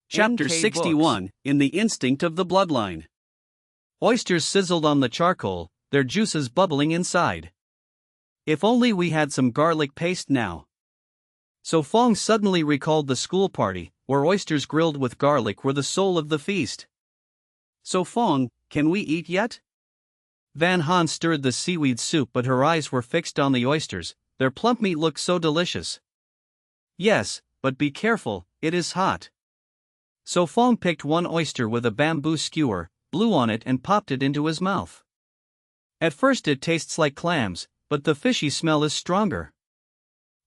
Chapter 61, In the Instinct of the Bloodline. Oysters sizzled on the charcoal, their juices bubbling inside. If only we had some garlic paste now. So Phong suddenly recalled the school party, where oysters grilled with garlic were the soul of the feast. So Phong, can we eat yet? Van Han stirred the seaweed soup, but her eyes were fixed on the oysters. Their plump meat looked so delicious. Yes, but be careful, it is hot. So Phong picked one oyster with a bamboo skewer, blew on it and popped it into his mouth. At first it tastes like clams, but the fishy smell is stronger.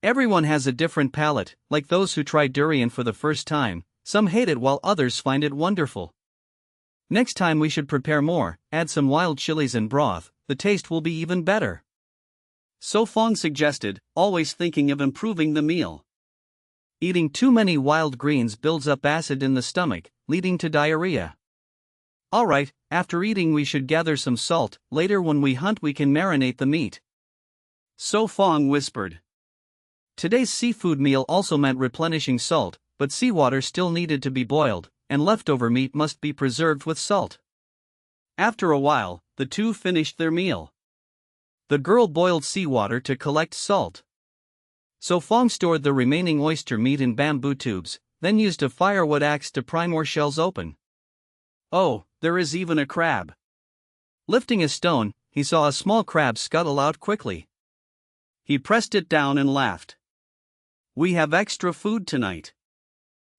Everyone has a different palate, like those who try durian for the first time. Some hate it while others find it wonderful. Next time we should prepare more, add some wild chilies and broth, the taste will be even better. So Phong suggested, always thinking of improving the meal. Eating too many wild greens builds up acid in the stomach, leading to diarrhea. Alright, after eating we should gather some salt, later when we hunt we can marinate the meat. So Phong whispered. Today's seafood meal also meant replenishing salt, but seawater still needed to be boiled, and leftover meat must be preserved with salt. After a while, the two finished their meal. The girl boiled seawater to collect salt. So Phong stored the remaining oyster meat in bamboo tubes, then used a firewood axe to pry more shells open. Oh, there is even a crab. Lifting a stone, he saw a small crab scuttle out quickly. He pressed it down and laughed. We have extra food tonight.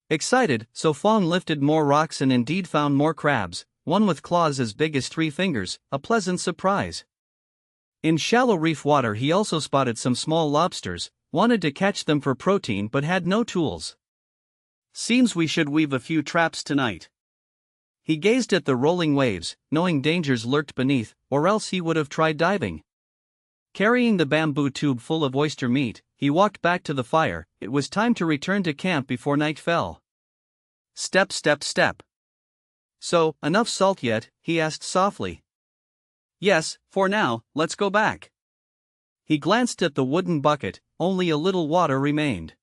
Excited, So Phong lifted more rocks and indeed found more crabs, one with claws as big as 3 fingers, a pleasant surprise. In shallow reef water he also spotted some small lobsters, wanted to catch them for protein but had no tools. Seems we should weave a few traps tonight. He gazed at the rolling waves, knowing dangers lurked beneath, or else he would have tried diving. Carrying the bamboo tube full of oyster meat, he walked back to the fire. It was time to return to camp before night fell. Step, step, step. So, enough salt yet? He asked softly. Yes, for now, let's go back. He glanced at the wooden bucket, only a little water remained.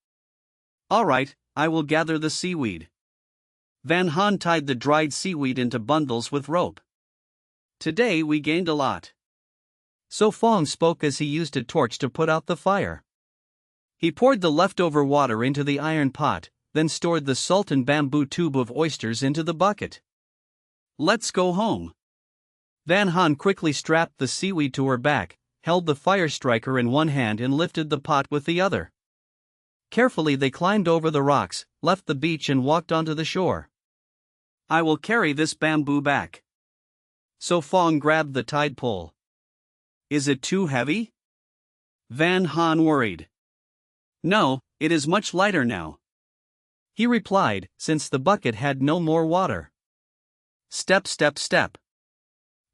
Alright, I will gather the seaweed. Van Han tied the dried seaweed into bundles with rope. Today we gained a lot. So Phong spoke as he used a torch to put out the fire. He poured the leftover water into the iron pot, then stored the salt and bamboo tube of oysters into the bucket. Let's go home. Van Han quickly strapped the seaweed to her back, held the fire striker in one hand and lifted the pot with the other. Carefully they climbed over the rocks, left the beach and walked onto the shore. I will carry this bamboo back. So Phong grabbed the tide pole. Is it too heavy? Van Han worried. No, it is much lighter now. He replied, since the bucket had no more water. Step, step, step.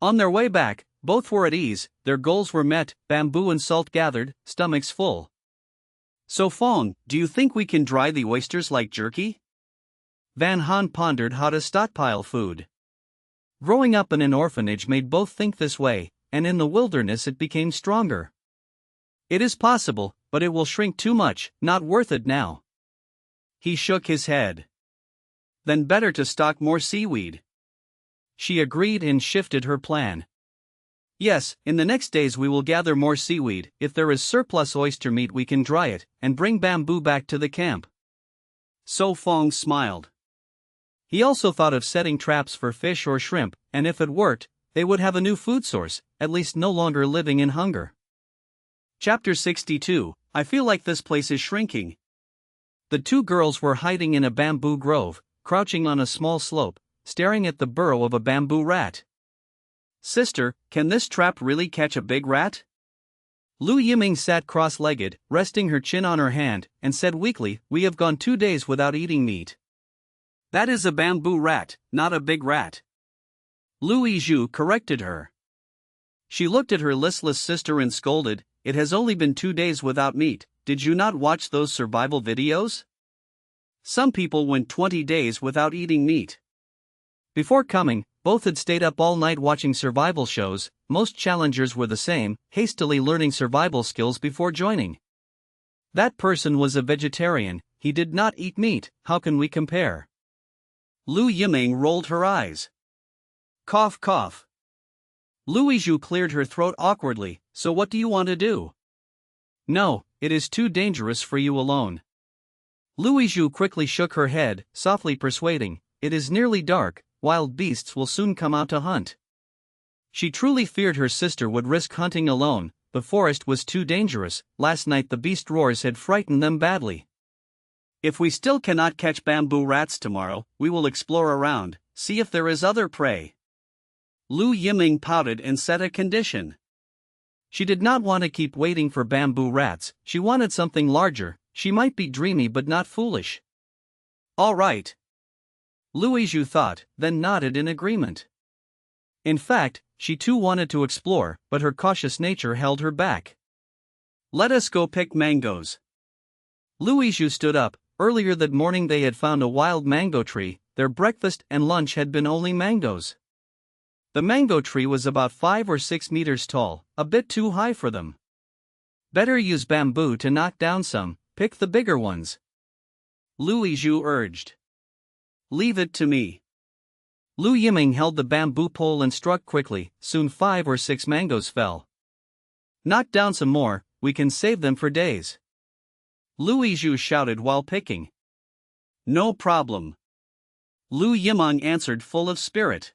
On their way back, both were at ease, their goals were met, bamboo and salt gathered, stomachs full. So Phong, do you think we can dry the oysters like jerky? Van Han pondered how to stockpile food. Growing up in an orphanage made both think this way, and in the wilderness it became stronger. It is possible, but it will shrink too much, not worth it now. He shook his head. Then better to stock more seaweed. She agreed and shifted her plan. Yes, in the next days we will gather more seaweed. If there is surplus oyster meat we can dry it, and bring bamboo back to the camp. So Phong smiled. He also thought of setting traps for fish or shrimp, and if it worked, they would have a new food source, at least no longer living in hunger. Chapter 62, I feel like this place is shrinking. The two girls were hiding in a bamboo grove, crouching on a small slope, staring at the burrow of a bamboo rat. Sister, can this trap really catch a big rat? Lu Yiming sat cross-legged, resting her chin on her hand, and said weakly, We have gone 2 days without eating meat. That is a bamboo rat, not a big rat. Lu Yizhu corrected her. She looked at her listless sister and scolded, It has only been 2 days without meat, did you not watch those survival videos? Some people went 20 days without eating meat. Before coming, both had stayed up all night watching survival shows. Most challengers were the same, hastily learning survival skills before joining. That person was a vegetarian, he did not eat meat, how can we compare? Lu Yiming rolled her eyes. Cough cough. Louis cleared her throat awkwardly. So what do you want to do? No, it is too dangerous for you alone. Louis quickly shook her head, softly persuading, it is nearly dark, wild beasts will soon come out to hunt. She truly feared her sister would risk hunting alone. The forest was too dangerous. Last night the beast roars had frightened them badly. If we still cannot catch bamboo rats tomorrow, we will explore around, see if there is other prey. Lu Yiming pouted and set a condition. She did not want to keep waiting for bamboo rats, she wanted something larger. She might be dreamy but not foolish. All right. Louis thought, then nodded in agreement. In fact, she too wanted to explore, but her cautious nature held her back. Let us go pick mangoes. Louis stood up. Earlier that morning they had found a wild mango tree. Their breakfast and lunch had been only mangoes. The mango tree was about 5 or 6 meters tall, a bit too high for them. Better use bamboo to knock down some, pick the bigger ones. Louis urged. Leave it to me. Lu Yiming held the bamboo pole and struck quickly. Soon 5 or 6 mangoes fell. Knock down some more, we can save them for days. Louis shouted while picking. No problem. Lu Yiming answered full of spirit.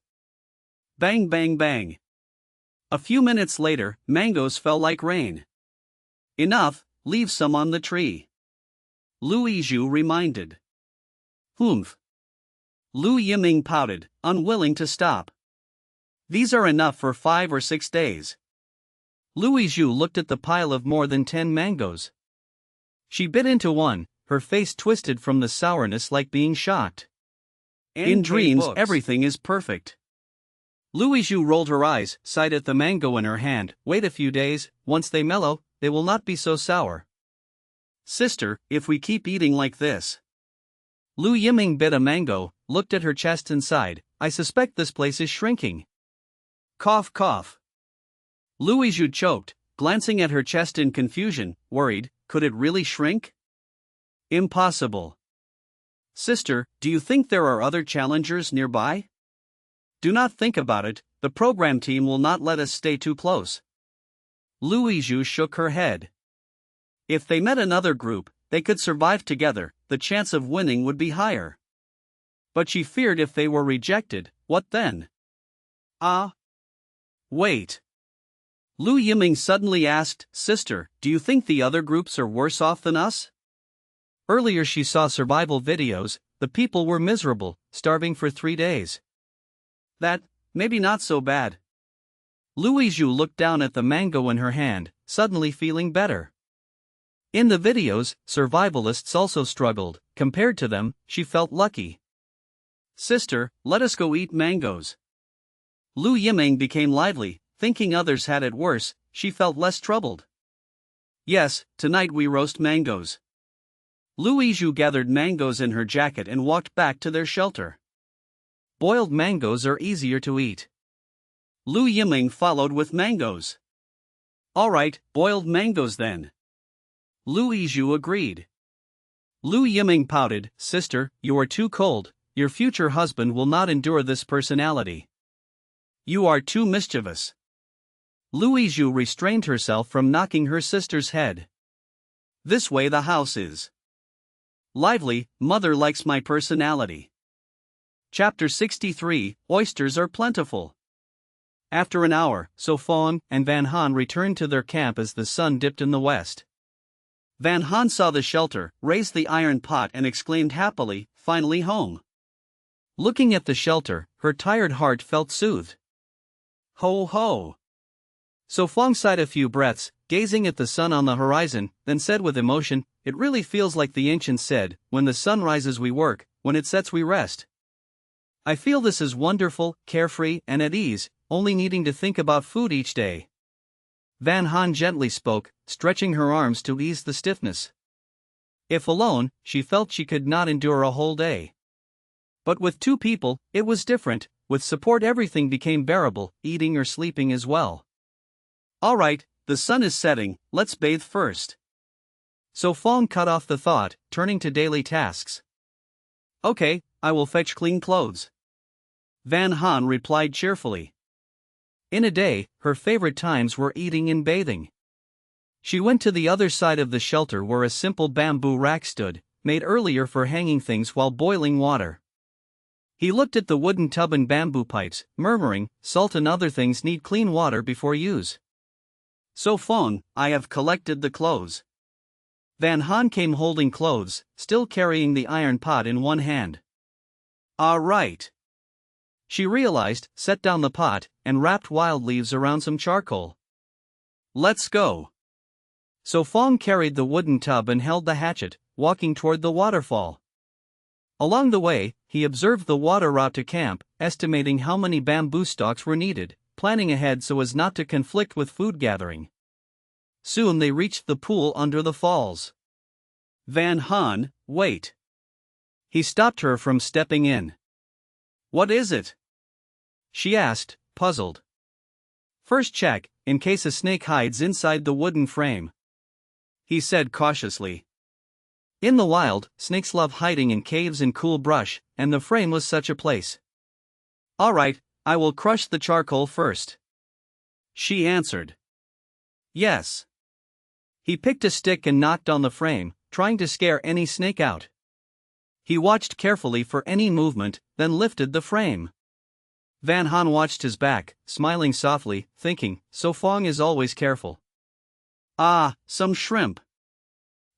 Bang bang bang. A few minutes later, mangoes fell like rain. Enough, leave some on the tree. Louis reminded. Humph. Lu Yiming pouted, unwilling to stop. These are enough for 5 or 6 days. Louis looked at the pile of more than 10 mangoes. She bit into one, her face twisted from the sourness like being shocked. In dreams everything is perfect. Louis rolled her eyes, sighed at the mango in her hand. Wait a few days, once they mellow, they will not be so sour. Sister, if we keep eating like this. Lu Yiming bit a mango, looked at her chest and sighed, I suspect this place is shrinking. Cough cough. Louis choked, glancing at her chest in confusion, worried, could it really shrink? Impossible. Sister, do you think there are other challengers nearby? Do not think about it, the program team will not let us stay too close. Louis shook her head. If they met another group, they could survive together, the chance of winning would be higher. But she feared if they were rejected, what then? Wait. Lu Yiming suddenly asked, Sister, do you think the other groups are worse off than us? Earlier she saw survival videos, the people were miserable, starving for 3 days. That, maybe not so bad. Louis looked down at the mango in her hand, suddenly feeling better. In the videos, survivalists also struggled. Compared to them, she felt lucky. Sister, let us go eat mangoes. Lu Yiming became lively, thinking others had it worse, she felt less troubled. Yes, tonight we roast mangoes. Louis gathered mangoes in her jacket and walked back to their shelter. Boiled mangoes are easier to eat. Lu Yiming followed with mangoes. All right, boiled mangoes then. Louis agreed. Lu Yiming pouted, Sister, you are too cold, your future husband will not endure this personality. You are too mischievous. Louis restrained herself from knocking her sister's head. This way the house is lively, mother likes my personality. Chapter 63, Oysters are plentiful. After an hour, so Phong and Van Han returned to their camp as the sun dipped in the west. Van Han saw the shelter, raised the iron pot and exclaimed happily, finally home. Looking at the shelter, her tired heart felt soothed. Ho ho! So Phong sighed a few breaths, gazing at the sun on the horizon, then said with emotion, it really feels like the ancients said, when the sun rises we work, when it sets we rest. I feel this is wonderful, carefree, and at ease, only needing to think about food each day. Van Han gently spoke, stretching her arms to ease the stiffness. If alone, she felt she could not endure a whole day. But with 2 people, it was different, with support everything became bearable, eating or sleeping as well. All right, the sun is setting, let's bathe first. So Phong cut off the thought, turning to daily tasks. Okay, I will fetch clean clothes. Van Han replied cheerfully. In a day, her favorite times were eating and bathing. She went to the other side of the shelter where a simple bamboo rack stood, made earlier for hanging things while boiling water. He looked at the wooden tub and bamboo pipes, murmuring, "Salt and other things need clean water before use." "So Phong, I have collected the clothes." Van Han came holding clothes, still carrying the iron pot in one hand. "Ah, right." She realized, set down the pot, and wrapped wild leaves around some charcoal. "Let's go." So Phong carried the wooden tub and held the hatchet, walking toward the waterfall. Along the way, he observed the water route to camp, estimating how many bamboo stalks were needed, planning ahead so as not to conflict with food gathering. Soon they reached the pool under the falls. "Van Han, wait." He stopped her from stepping in. "What is it?" she asked, puzzled. "First check, in case a snake hides inside the wooden frame," he said cautiously. In the wild, snakes love hiding in caves and cool brush, and the frame was such a place. "All right, I will crush the charcoal first," she answered. "Yes." He picked a stick and knocked on the frame, trying to scare any snake out. He watched carefully for any movement, then lifted the frame. Van Han watched his back, smiling softly, thinking, "So Phong is always careful." "Ah, some shrimp."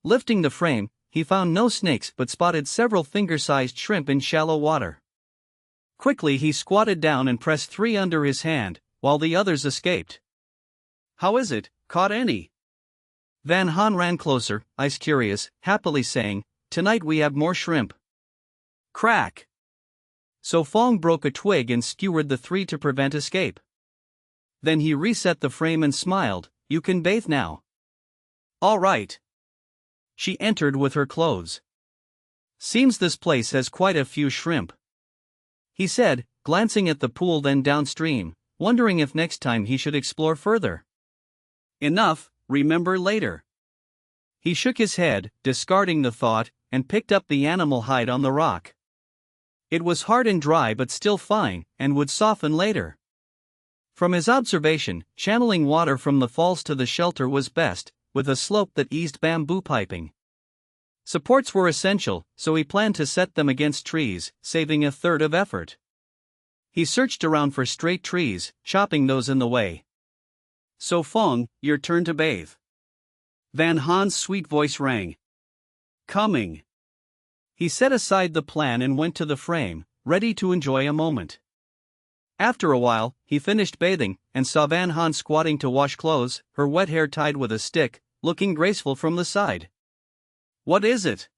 Lifting the frame, he found no snakes but spotted several finger-sized shrimp in shallow water. Quickly he squatted down and pressed 3 under his hand, while the others escaped. "How is it, caught any?" Van Han ran closer, eyes curious, happily saying, "Tonight we have more shrimp." Crack! So Phong broke a twig and skewered the 3 to prevent escape. Then he reset the frame and smiled, "You can bathe now." "All right." She entered with her clothes. "Seems this place has quite a few shrimp," he said, glancing at the pool then downstream, wondering if next time he should explore further. "Enough, remember later." He shook his head, discarding the thought, and picked up the animal hide on the rock. It was hard and dry but still fine, and would soften later. From his observation, channeling water from the falls to the shelter was best, with a slope that eased bamboo piping. Supports were essential, so he planned to set them against trees, saving a third of effort. He searched around for straight trees, chopping those in the way. "So Phong, your turn to bathe." Van Han's sweet voice rang. "Coming." He set aside the plan and went to the frame, ready to enjoy a moment. After a while, he finished bathing, and saw Van Han squatting to wash clothes, her wet hair tied with a stick, looking graceful from the side. "What is it?"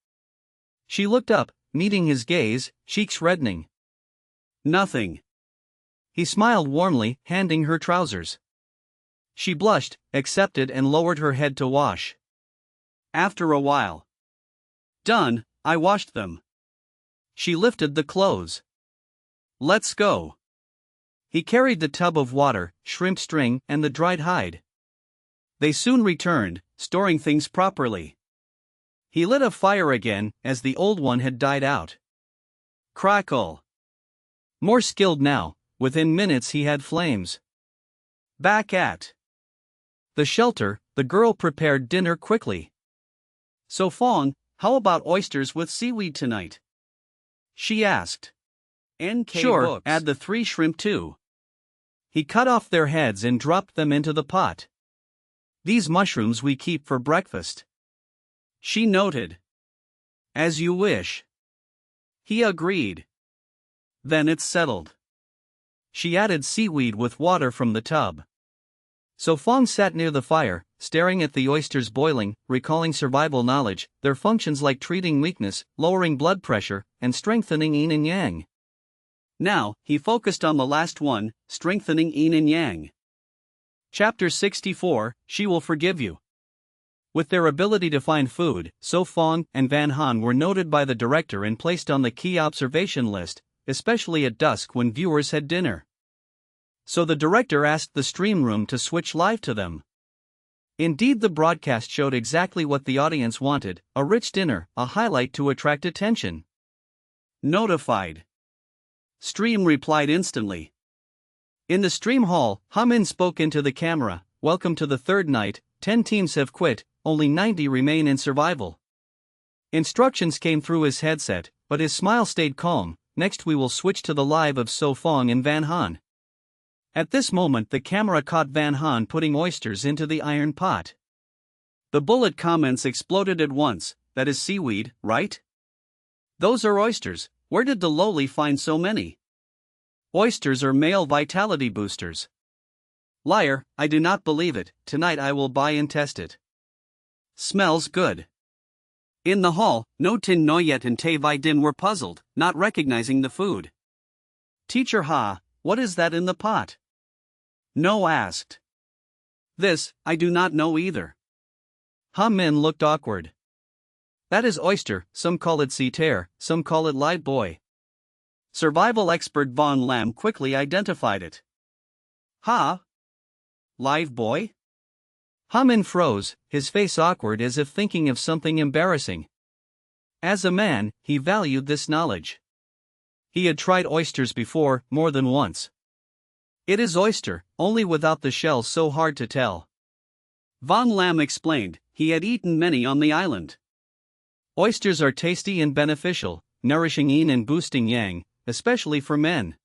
She looked up, meeting his gaze, cheeks reddening. "Nothing." He smiled warmly, handing her trousers. She blushed, accepted and lowered her head to wash. After a while. "Done, I washed them." She lifted the clothes. "Let's go." He carried the tub of water, shrimp string, and the dried hide. They soon returned, storing things properly. He lit a fire again, as the old one had died out. Crackle. More skilled now, within minutes he had flames. Back at the shelter, the girl prepared dinner quickly. "So Phong, how about oysters with seaweed tonight?" she asked. "NK Sure, books. Add the 3 shrimp too." He cut off their heads and dropped them into the pot. "These mushrooms we keep for breakfast," she noted. "As you wish." He agreed. "Then it's settled." She added seaweed with water from the tub. So Phong sat near the fire, staring at the oysters boiling, recalling survival knowledge, their functions like treating weakness, lowering blood pressure, and strengthening yin and yang. Now, he focused on the last one, strengthening yin and yang. Chapter 64, She Will Forgive You. With their ability to find food, So Phong and Van Han were noted by the director and placed on the key observation list, especially at dusk when viewers had dinner. So the director asked the stream room to switch live to them. Indeed, the broadcast showed exactly what the audience wanted, a rich dinner, a highlight to attract attention. Notified. Stream replied instantly. In the stream hall, Hamin spoke into the camera. Welcome to the third night, 10 teams have quit, only 90 remain in survival. Instructions came through his headset, but his smile stayed calm. Next we will switch to the live of So Phong and Van Han. At this moment the camera caught Van Han putting oysters into the iron pot. The bullet comments exploded at once. That is seaweed, right? Those are oysters. Where did the lowly find so many? Oysters are male vitality boosters. Liar, I do not believe it. Tonight I will buy and test it. Smells good. In the hall, No Tin Noyet and Tay Vi Din were puzzled, not recognizing the food. Teacher Ha, what is that in the pot? No asked. This, I do not know either. Ha Min looked awkward. That is oyster, some call it sea tear, some call it live boy. Survival expert Von Lam quickly identified it. Ha? Live boy? Ha Min froze, his face awkward as if thinking of something embarrassing. As a man, he valued this knowledge. He had tried oysters before, more than once. It is oyster, only without the shell, so hard to tell. Von Lam explained, he had eaten many on the island. Oysters are tasty and beneficial, nourishing yin and boosting yang, especially for men.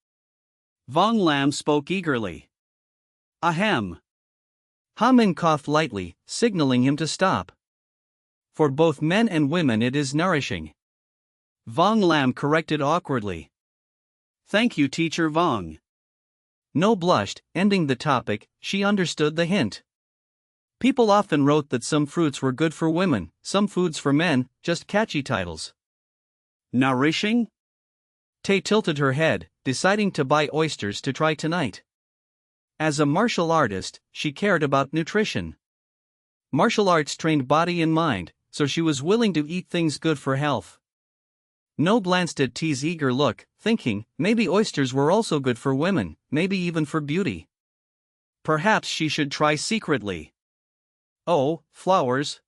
Von Lam spoke eagerly. Ahem. Ha Min coughed lightly, signaling him to stop. For both men and women it is nourishing. Von Lam corrected awkwardly. Thank you, Teacher Vong. No blushed, ending the topic. She understood the hint. People often wrote that some fruits were good for women, some foods for men, just catchy titles. Nourishing? Tay tilted her head, deciding to buy oysters to try tonight. As a martial artist, she cared about nutrition. Martial arts trained body and mind, so she was willing to eat things good for health. No glanced at T's eager look, thinking, maybe oysters were also good for women, maybe even for beauty. Perhaps she should try secretly. Oh, flowers.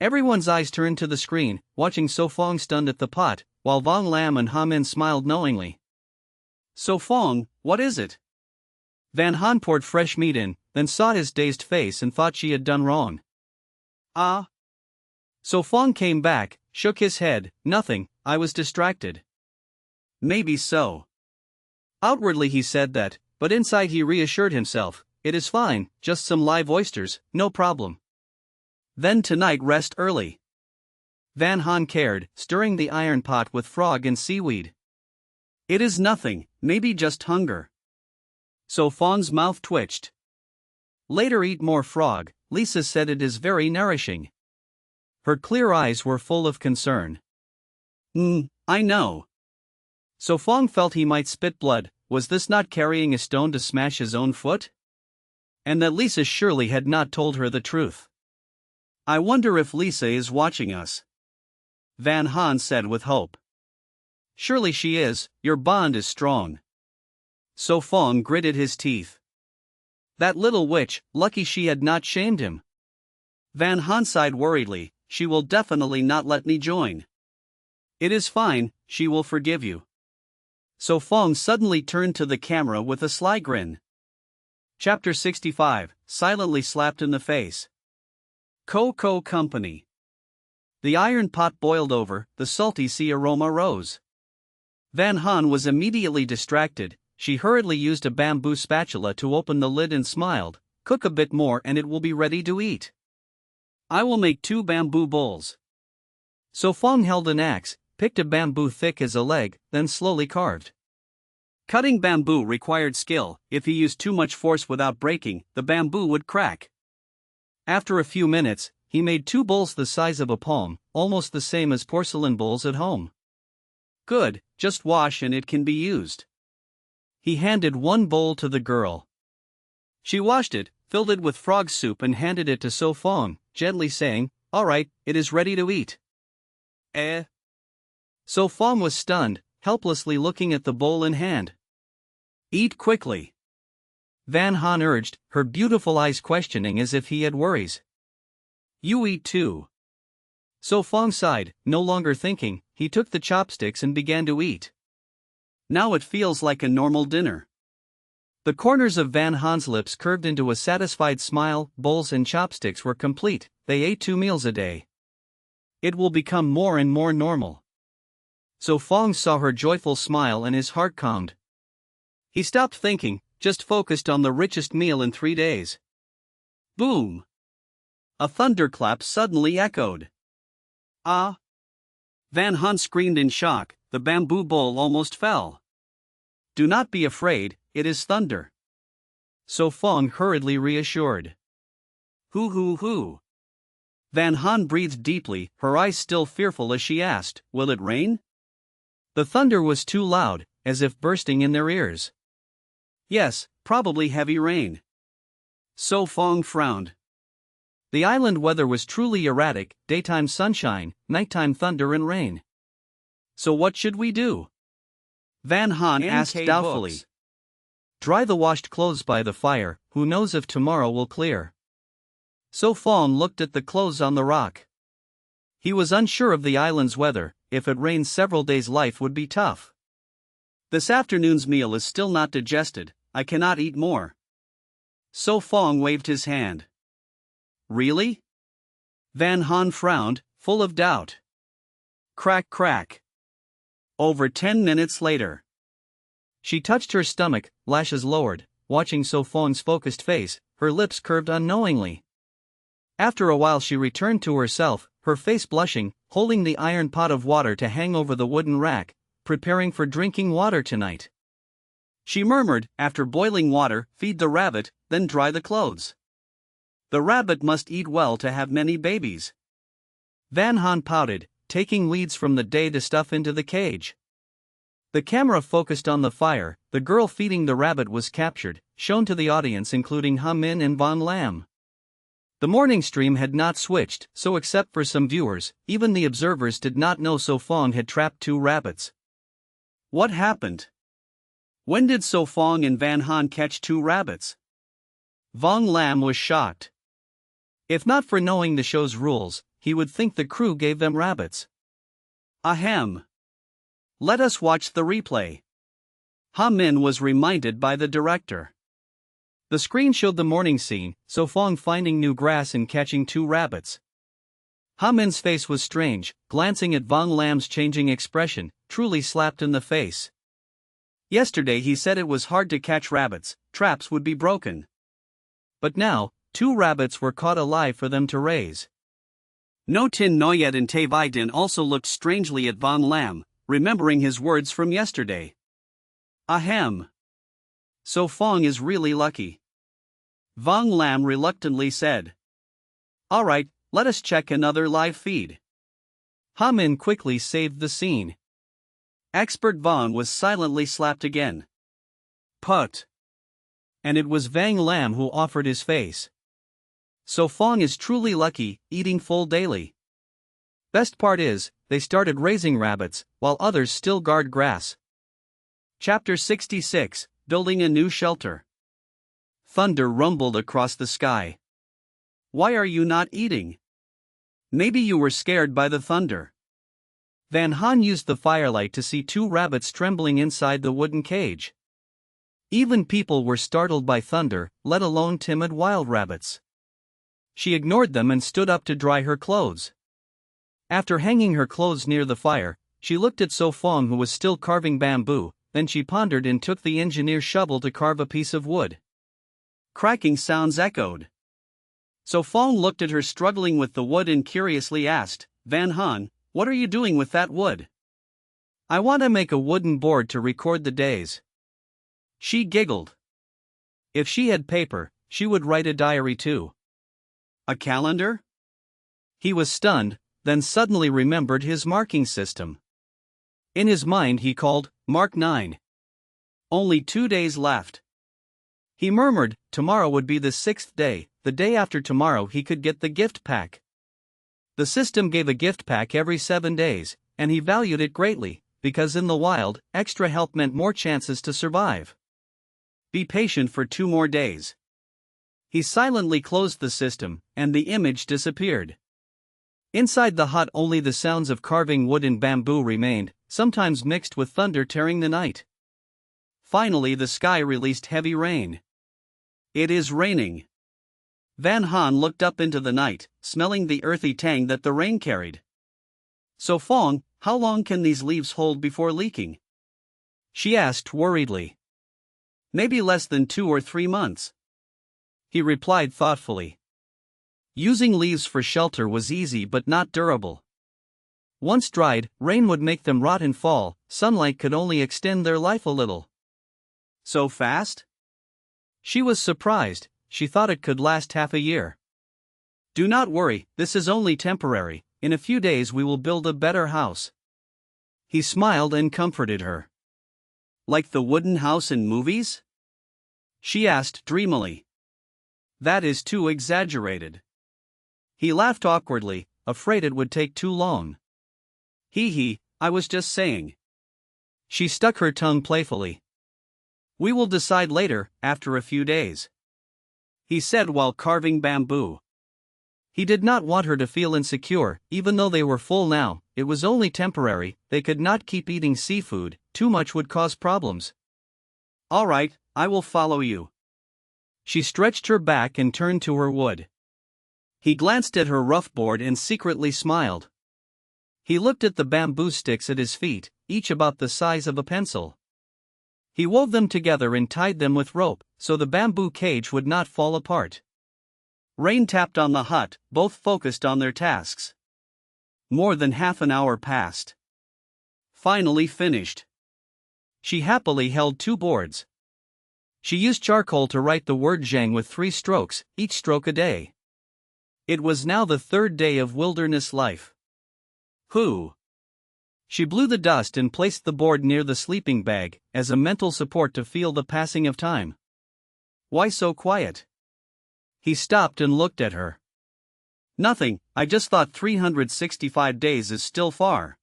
Everyone's eyes turned to the screen, watching So Phong stunned at the pot, while Von Lam and Ha Min smiled knowingly. So Phong, what is it? Van Han poured fresh meat in, then saw his dazed face and thought she had done wrong. Ah. So Phong came back, shook his head. Nothing, I was distracted. Maybe so. Outwardly he said that, but inside he reassured himself, it is fine, just some live oysters, no problem. Then tonight rest early. Van Han cared, stirring the iron pot with frog and seaweed. It is nothing, maybe just hunger. So Phong's mouth twitched. Later eat more frog, Lisa said it is very nourishing. Her clear eyes were full of concern. I know. So Phong felt he might spit blood. Was this not carrying a stone to smash his own foot? And that Lisa surely had not told her the truth. I wonder if Lisa is watching us. Van Han said with hope. Surely she is, your bond is strong. So Phong gritted his teeth. That little witch, lucky she had not shamed him. Van Han sighed worriedly, she will definitely not let me join. It is fine, she will forgive you. So Phong suddenly turned to the camera with a sly grin. Chapter 65, Silently Slapped in the Face. Cocoa Company. The iron pot boiled over, the salty sea aroma rose. Van Han was immediately distracted. She hurriedly used a bamboo spatula to open the lid and smiled, cook a bit more and it will be ready to eat. I will make 2 bamboo bowls. So Phong held an axe, picked a bamboo thick as a leg, then slowly carved. Cutting bamboo required skill. If he used too much force without breaking, the bamboo would crack. After a few minutes, he made 2 bowls the size of a palm, almost the same as porcelain bowls at home. Good, just wash and it can be used. He handed 1 bowl to the girl. She washed it, filled it with frog soup and handed it to So Phong, gently saying, all right, it is ready to eat. So Phong was stunned, helplessly looking at the bowl in hand. Eat quickly. Van Han urged, her beautiful eyes questioning as if he had worries. You eat too. So Phong sighed, no longer thinking. He took the chopsticks and began to eat. Now it feels like a normal dinner. The corners of Van Haan's lips curved into a satisfied smile. Bowls and chopsticks were complete. They ate 2 meals a day. It will become more and more normal. So Phong saw her joyful smile and his heart calmed. He stopped thinking, just focused on the richest meal in 3 days. Boom! A thunderclap suddenly echoed. Ah! Van Haan screamed in shock. The bamboo bowl almost fell. Do not be afraid, it is thunder. So Phong hurriedly reassured. Hoo. Van Haan breathed deeply, her eyes still fearful as she asked, will it rain? The thunder was too loud, as if bursting in their ears. Yes, probably heavy rain. So Phong frowned. The island weather was truly erratic, daytime sunshine, nighttime thunder and rain. So what should we do? Van Haan asked doubtfully. Books. Dry the washed clothes by the fire, who knows if tomorrow will clear. So Phong looked at the clothes on the rock. He was unsure of the island's weather. If it rains several days life would be tough. This afternoon's meal is still not digested, I cannot eat more. So Phong waved his hand. Really? Van Haan frowned, full of doubt. Crack crack. Over 10 minutes later. She touched her stomach, lashes lowered, watching So Phong's focused face, her lips curved unknowingly. After a while she returned to herself, her face blushing, holding the iron pot of water to hang over the wooden rack, preparing for drinking water tonight. She murmured, after boiling water, feed the rabbit, then dry the clothes. The rabbit must eat well to have many babies. Van Haan pouted, taking weeds from the day to stuff into the cage. The camera focused on the fire. The girl feeding the rabbit was captured, shown to the audience including Ha Min and Von Lam. The morning stream had not switched, so except for some viewers, even the observers did not know So Phong had trapped 2 rabbits. What happened? When did So Phong and Van Haan catch 2 rabbits? Von Lam was shocked. If not for knowing the show's rules, he would think the crew gave them rabbits. Ahem. Let us watch the replay. Ha Min was reminded by the director. The screen showed the morning scene, So Phong finding new grass and catching 2 rabbits. Ha Min's face was strange, glancing at Von Lam's changing expression, truly slapped in the face. Yesterday he said it was hard to catch rabbits, traps would be broken. But now, 2 rabbits were caught alive for them to raise. No Tin Noyet and Tay Vai Din also looked strangely at Von Lam, remembering his words from yesterday. Ahem. So Phong is really lucky. Von Lam reluctantly said. Alright, let us check another live feed. Ha Min quickly saved the scene. Expert Von was silently slapped again. Put. And it was Van Lam who offered his face. So Phong is truly lucky, eating full daily. Best part is, they started raising rabbits, while others still guard grass. Chapter 66, Building a New Shelter. Thunder rumbled across the sky. Why are you not eating? Maybe you were scared by the thunder. Van Haan used the firelight to see 2 rabbits trembling inside the wooden cage. Even people were startled by thunder, let alone timid wild rabbits. She ignored them and stood up to dry her clothes. After hanging her clothes near the fire, she looked at So Phong who was still carving bamboo, then she pondered and took the engineer's shovel to carve a piece of wood. Cracking sounds echoed. So Phong looked at her struggling with the wood and curiously asked, Van Haan, what are you doing with that wood? I want to make a wooden board to record the days. She giggled. If she had paper, she would write a diary too. A calendar? He was stunned, then suddenly remembered his marking system. In his mind he called, Mark 9. Only 2 days left. He murmured, tomorrow would be the 6th day, the day after tomorrow he could get the gift pack. The system gave a gift pack every 7 days, and he valued it greatly, because in the wild, extra help meant more chances to survive. Be patient for 2 more days. He silently closed the system, and the image disappeared. Inside the hut only the sounds of carving wood and bamboo remained, sometimes mixed with thunder tearing the night. Finally the sky released heavy rain. It is raining. Van Han looked up into the night, smelling the earthy tang that the rain carried. So Phong, how long can these leaves hold before leaking? She asked worriedly. Maybe less than 2 or 3 months. He replied thoughtfully. Using leaves for shelter was easy but not durable. Once dried, rain would make them rot and fall, sunlight could only extend their life a little. So fast? She was surprised, she thought it could last half a year. Do not worry, this is only temporary, in a few days we will build a better house. He smiled and comforted her. Like the wooden house in movies? She asked dreamily. That is too exaggerated. He laughed awkwardly, afraid it would take too long. Hee, I was just saying. She stuck her tongue playfully. We will decide later, after a few days. He said while carving bamboo. He did not want her to feel insecure, even though they were full now, it was only temporary, they could not keep eating seafood, too much would cause problems. All right, I will follow you. She stretched her back and turned to her wood. He glanced at her rough board and secretly smiled. He looked at the bamboo sticks at his feet, each about the size of a pencil. He wove them together and tied them with rope, so the bamboo cage would not fall apart. Rain tapped on the hut, both focused on their tasks. More than half an hour passed. Finally finished. She happily held 2 boards. She used charcoal to write the word Zhang with 3 strokes, each stroke a day. It was now the 3rd day of wilderness life. Whew! She blew the dust and placed the board near the sleeping bag, as a mental support to feel the passing of time. Why so quiet? He stopped and looked at her. Nothing, I just thought 365 days is still far.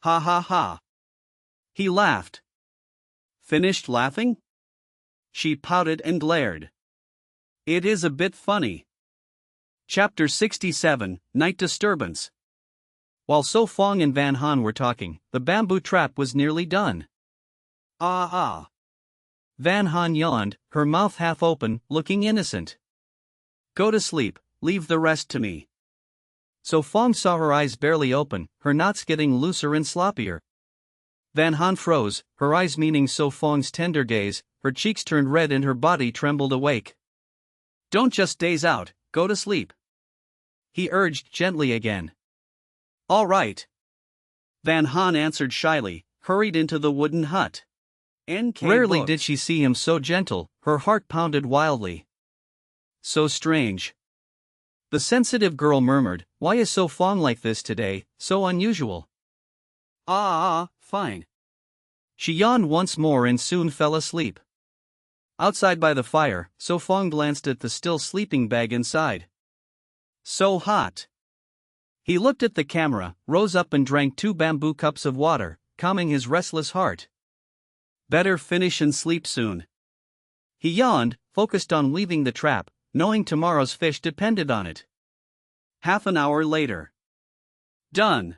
Ha ha ha. He laughed. Finished laughing? She pouted and glared. It is a bit funny. Chapter 67, Night Disturbance. While So Phong and Van Han were talking, the bamboo trap was nearly done. Ah. Van Han yawned, her mouth half open, looking innocent. Go to sleep, leave the rest to me. So Phong saw her eyes barely open, her knots getting looser and sloppier. Van Han froze, her eyes meeting So Phong's tender gaze, her cheeks turned red and her body trembled awake. Don't just daze out, go to sleep. He urged gently again. All right. Van Han answered shyly, hurried into the wooden hut. Rarely did she see him so gentle, her heart pounded wildly. So strange. The sensitive girl murmured, why is So Phong like this today, so unusual? Fine. She yawned once more and soon fell asleep. Outside by the fire, So Phong glanced at the still sleeping bag inside. So hot. He looked at the camera, rose up and drank 2 bamboo cups of water, calming his restless heart. Better finish and sleep soon. He yawned, focused on weaving the trap, knowing tomorrow's fish depended on it. Half an hour later. Done.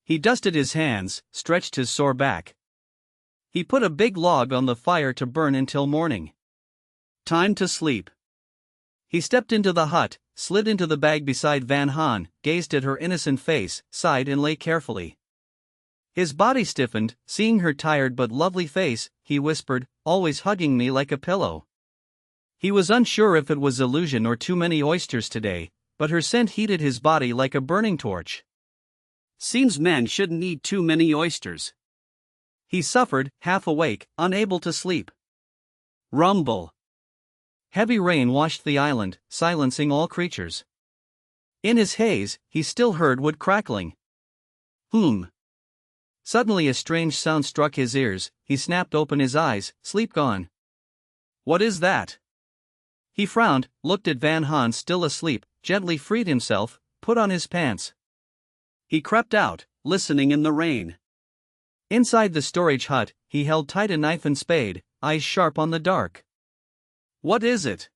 He dusted his hands, stretched his sore back. He put a big log on the fire to burn until morning. Time to sleep. He stepped into the hut, slid into the bag beside Van Han, gazed at her innocent face, sighed and lay carefully. His body stiffened, seeing her tired but lovely face, he whispered, always hugging me like a pillow. He was unsure if it was illusion or too many oysters today, but her scent heated his body like a burning torch. Seems men shouldn't eat too many oysters. He suffered, half awake, unable to sleep. Rumble. Heavy rain washed the island, silencing all creatures. In his haze, he still heard wood crackling. Suddenly a strange sound struck his ears, he snapped open his eyes, sleep gone. What is that? He frowned, looked at Van Han still asleep, gently freed himself, put on his pants. He crept out, listening in the rain. Inside the storage hut, he held tight a knife and spade, eyes sharp on the dark. What is it?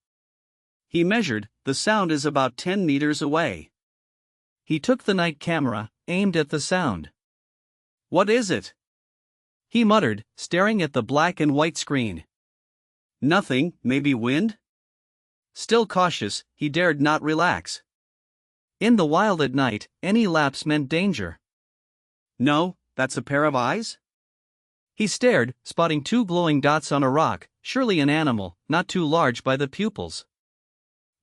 He measured, the sound is about 10 meters away. He took the night camera, aimed at the sound. "What is it?" he muttered, staring at the black and white screen. "Nothing, maybe wind?" Still cautious, he dared not relax. In the wild at night, any lapse meant danger. "No, that's a pair of eyes?" He stared, spotting two glowing dots on a rock, surely an animal, not too large by the pupils.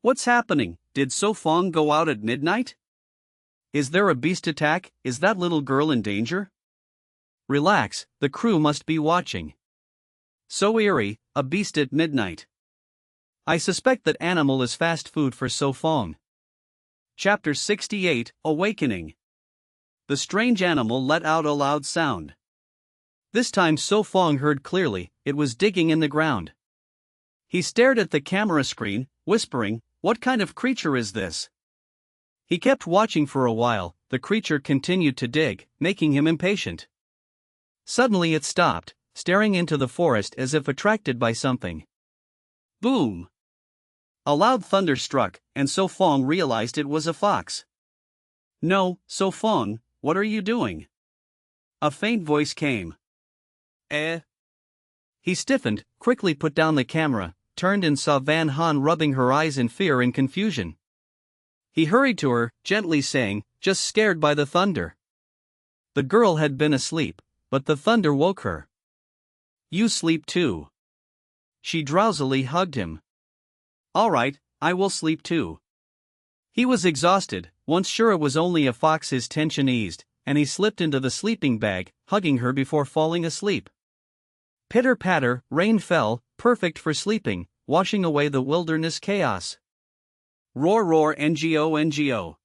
"What's happening? Did Phong go out at midnight? Is there a beast attack? Is that little girl in danger?" "Relax, the crew must be watching." So eerie, a beast at midnight. I suspect that animal is fast food for Phong. Chapter 68, Awakening. The strange animal let out a loud sound. This time Phong heard clearly, it was digging in the ground. He stared at the camera screen, whispering, "What kind of creature is this?" He kept watching for a while. The creature continued to dig, making him impatient. Suddenly it stopped, staring into the forest as if attracted by something. Boom! A loud thunder struck, and Phong realized it was a fox. "No, Phong, what are you doing?" A faint voice came. "Eh?" He stiffened, quickly put down the camera, turned and saw Van Han rubbing her eyes in fear and confusion. He hurried to her, gently saying, "Just scared by the thunder." The girl had been asleep, but the thunder woke her. "You sleep too." She drowsily hugged him. "All right, I will sleep too." He was exhausted. Once sure it was only a fox, his tension eased, and he slipped into the sleeping bag, hugging her before falling asleep. Pitter-patter, rain fell, perfect for sleeping, washing away the wilderness chaos. Roar roar NGO NGO.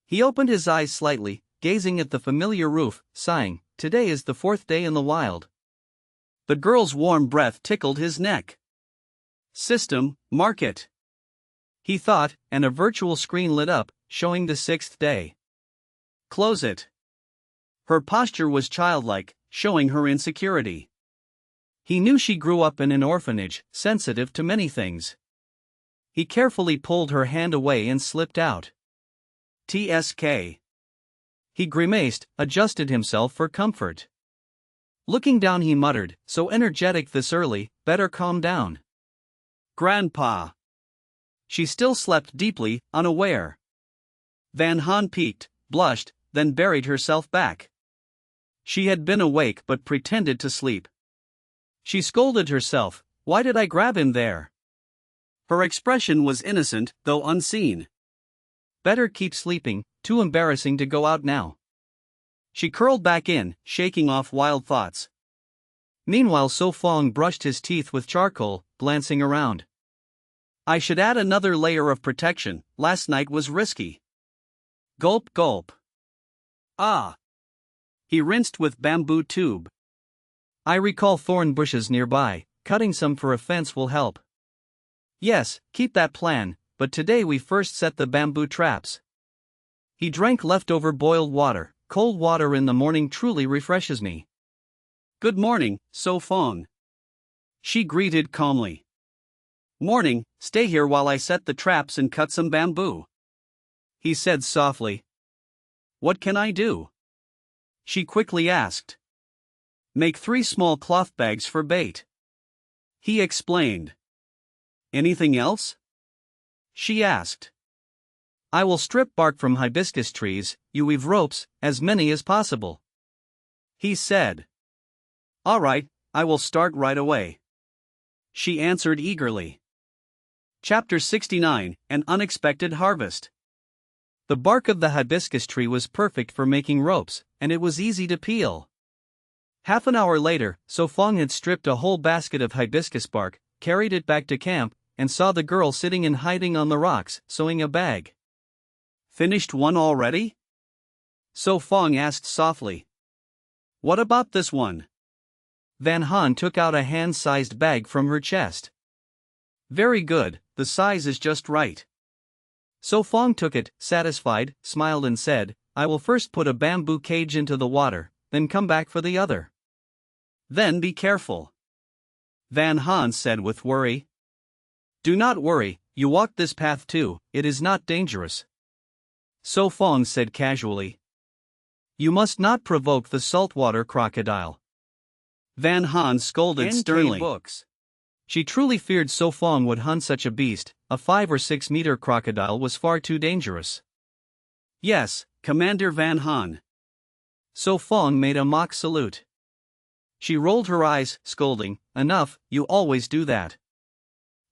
He opened his eyes slightly, gazing at the familiar roof, sighing, today is the 4th day in the wild. The girl's warm breath tickled his neck. System, mark it. He thought, and a virtual screen lit up, showing the 6th day. Close it. Her posture was childlike, showing her insecurity. He knew she grew up in an orphanage, sensitive to many things. He carefully pulled her hand away and slipped out. TSK. He grimaced, adjusted himself for comfort. Looking down he muttered, "So energetic this early, better calm down." "Grandpa." She still slept deeply, unaware. Van Han peeked, blushed, then buried herself back. She had been awake but pretended to sleep. She scolded herself, "Why did I grab him there?" Her expression was innocent, though unseen. Better keep sleeping, too embarrassing to go out now. She curled back in, shaking off wild thoughts. Meanwhile Phong brushed his teeth with charcoal, glancing around. "I should add another layer of protection, last night was risky." Gulp gulp. "Ah." He rinsed with bamboo tube. "I recall thorn bushes nearby, cutting some for a fence will help." "Yes, keep that plan, but today we first set the bamboo traps." He drank leftover boiled water. "Cold water in the morning truly refreshes me." "Good morning, Phong." She greeted calmly. "Morning, stay here while I set the traps and cut some bamboo." He said softly. "What can I do?" She quickly asked. "Make 3 small cloth bags for bait." He explained. "Anything else?" She asked. "I will strip bark from hibiscus trees, you weave ropes, as many as possible." He said. "All right, I will start right away." She answered eagerly. Chapter 69, An Unexpected Harvest. The bark of the hibiscus tree was perfect for making ropes, and it was easy to peel. Half an hour later, Phong had stripped a whole basket of hibiscus bark, carried it back to camp, and saw the girl sitting and hiding on the rocks, sewing a bag. "Finished one already?" Phong asked softly. "What about this one?" Van Han took out a hand-sized bag from her chest. "Very good, the size is just right." Phong took it, satisfied, smiled and said, "I will first put a bamboo cage into the water, then come back for the other." "Then be careful," Van Han said with worry. "Do not worry, you walked this path too, it is not dangerous." So Phong said casually. You must not provoke the saltwater crocodile. Van Han scolded NK sternly. Books. She truly feared So Phong would hunt such a beast. A 5 or 6 meter crocodile was far too dangerous. Yes, Commander Van Han. So Phong made a mock salute. She rolled her eyes, scolding, enough, you always do that.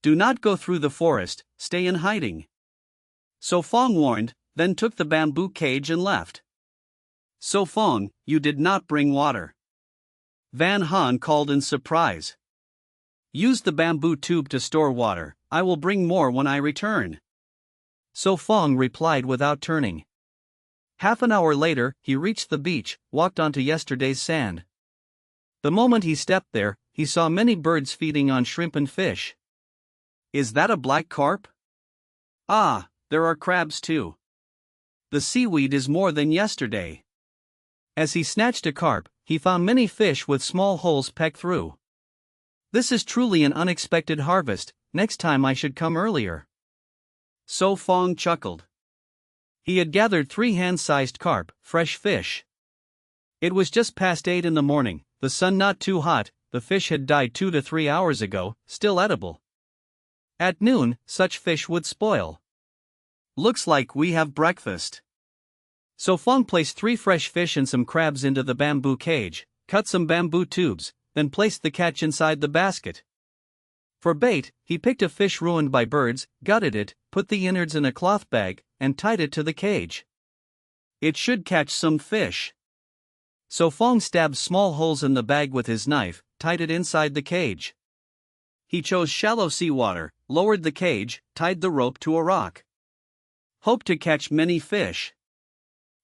Do not go through the forest, stay in hiding. So Phong warned, then took the bamboo cage and left. So Phong, you did not bring water. Van Han called in surprise. Use the bamboo tube to store water, I will bring more when I return. So Phong replied without turning. Half an hour later, he reached the beach, walked onto yesterday's sand. The moment he stepped there, he saw many birds feeding on shrimp and fish. Is that a black carp? Ah, there are crabs too. The seaweed is more than yesterday. As he snatched a carp, he found many fish with small holes pecked through. This is truly an unexpected harvest, next time I should come earlier. So Phong chuckled. He had gathered 3 hand-sized carp, fresh fish. It was just past 8 in the morning, the sun not too hot, the fish had died 2 to 3 hours ago, still edible. At noon, such fish would spoil. Looks like we have breakfast. So Phong placed 3 fresh fish and some crabs into the bamboo cage, cut some bamboo tubes, then placed the catch inside the basket. For bait, he picked a fish ruined by birds, gutted it, put the innards in a cloth bag, and tied it to the cage. It should catch some fish. So Phong stabbed small holes in the bag with his knife, tied it inside the cage. He chose shallow seawater, lowered the cage, tied the rope to a rock. Hoped to catch many fish.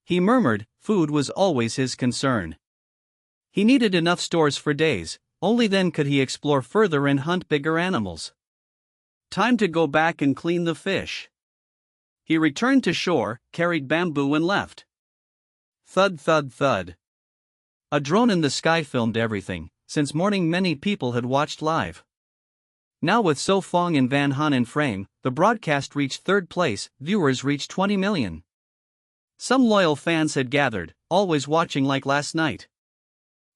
He murmured, food was always his concern. He needed enough stores for days, only then could he explore further and hunt bigger animals. Time to go back and clean the fish. He returned to shore, carried bamboo and left. Thud thud thud. A drone in the sky filmed everything. Since morning many people had watched live. Now with So Phong and Van Han in frame, the broadcast reached 3rd place, viewers reached 20 million. Some loyal fans had gathered, always watching like last night.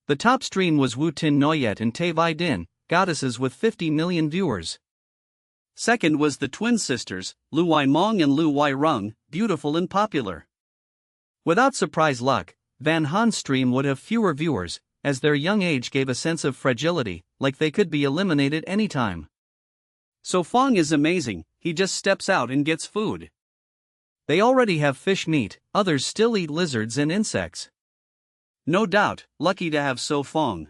The top stream was Wu Tin Noyet and Tay Vai Din, goddesses with 50 million viewers. Second was the twin sisters, Lu Wai Mong and Lu Wai Rung, beautiful and popular. Without surprise luck, Van Han's stream would have fewer viewers, as their young age gave a sense of fragility, like they could be eliminated anytime. So Phong is amazing, he just steps out and gets food. They already have fish meat, others still eat lizards and insects. No doubt, lucky to have So Phong.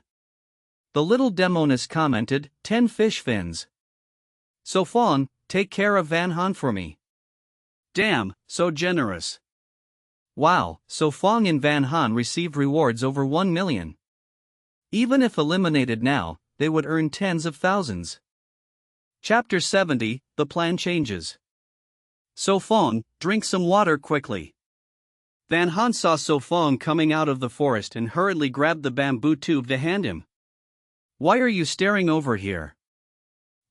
The little demoness commented, 10 fish fins. So Phong, take care of Van Han for me. Damn, so generous. Wow, So Phong and Van Han received rewards over 1 million. Even if eliminated now, they would earn tens of thousands. Chapter 70, The Plan Changes. So Phong, drink some water quickly. Van Han saw So Phong coming out of the forest and hurriedly grabbed the bamboo tube to hand him. Why are you staring over here?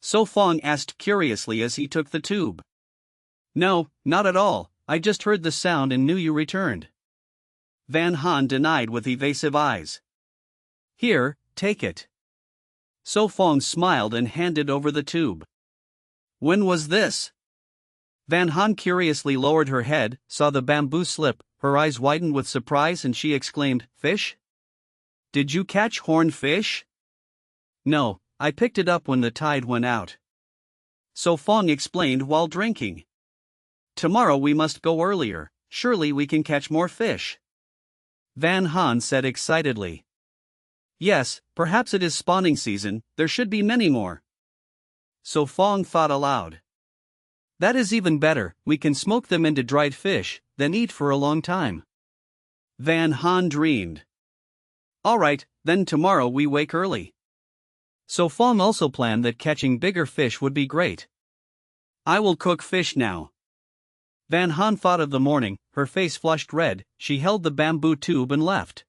So Phong asked curiously as he took the tube. No, not at all, I just heard the sound and knew you returned. Van Han denied with evasive eyes. Here, take it. So Phong smiled and handed over the tube. When was this? Van Han curiously lowered her head, saw the bamboo slip, her eyes widened with surprise and she exclaimed, Fish? Did you catch horned fish? No, I picked it up when the tide went out. So Phong explained while drinking. Tomorrow we must go earlier, surely we can catch more fish. Van Han said excitedly. Yes, perhaps it is spawning season, there should be many more. So Phong thought aloud. That is even better, we can smoke them into dried fish, then eat for a long time. Van Han dreamed. Alright, then tomorrow we wake early. So Phong also planned that catching bigger fish would be great. I will cook fish now. Van Han thought of the morning, her face flushed red, she held the bamboo tube and left.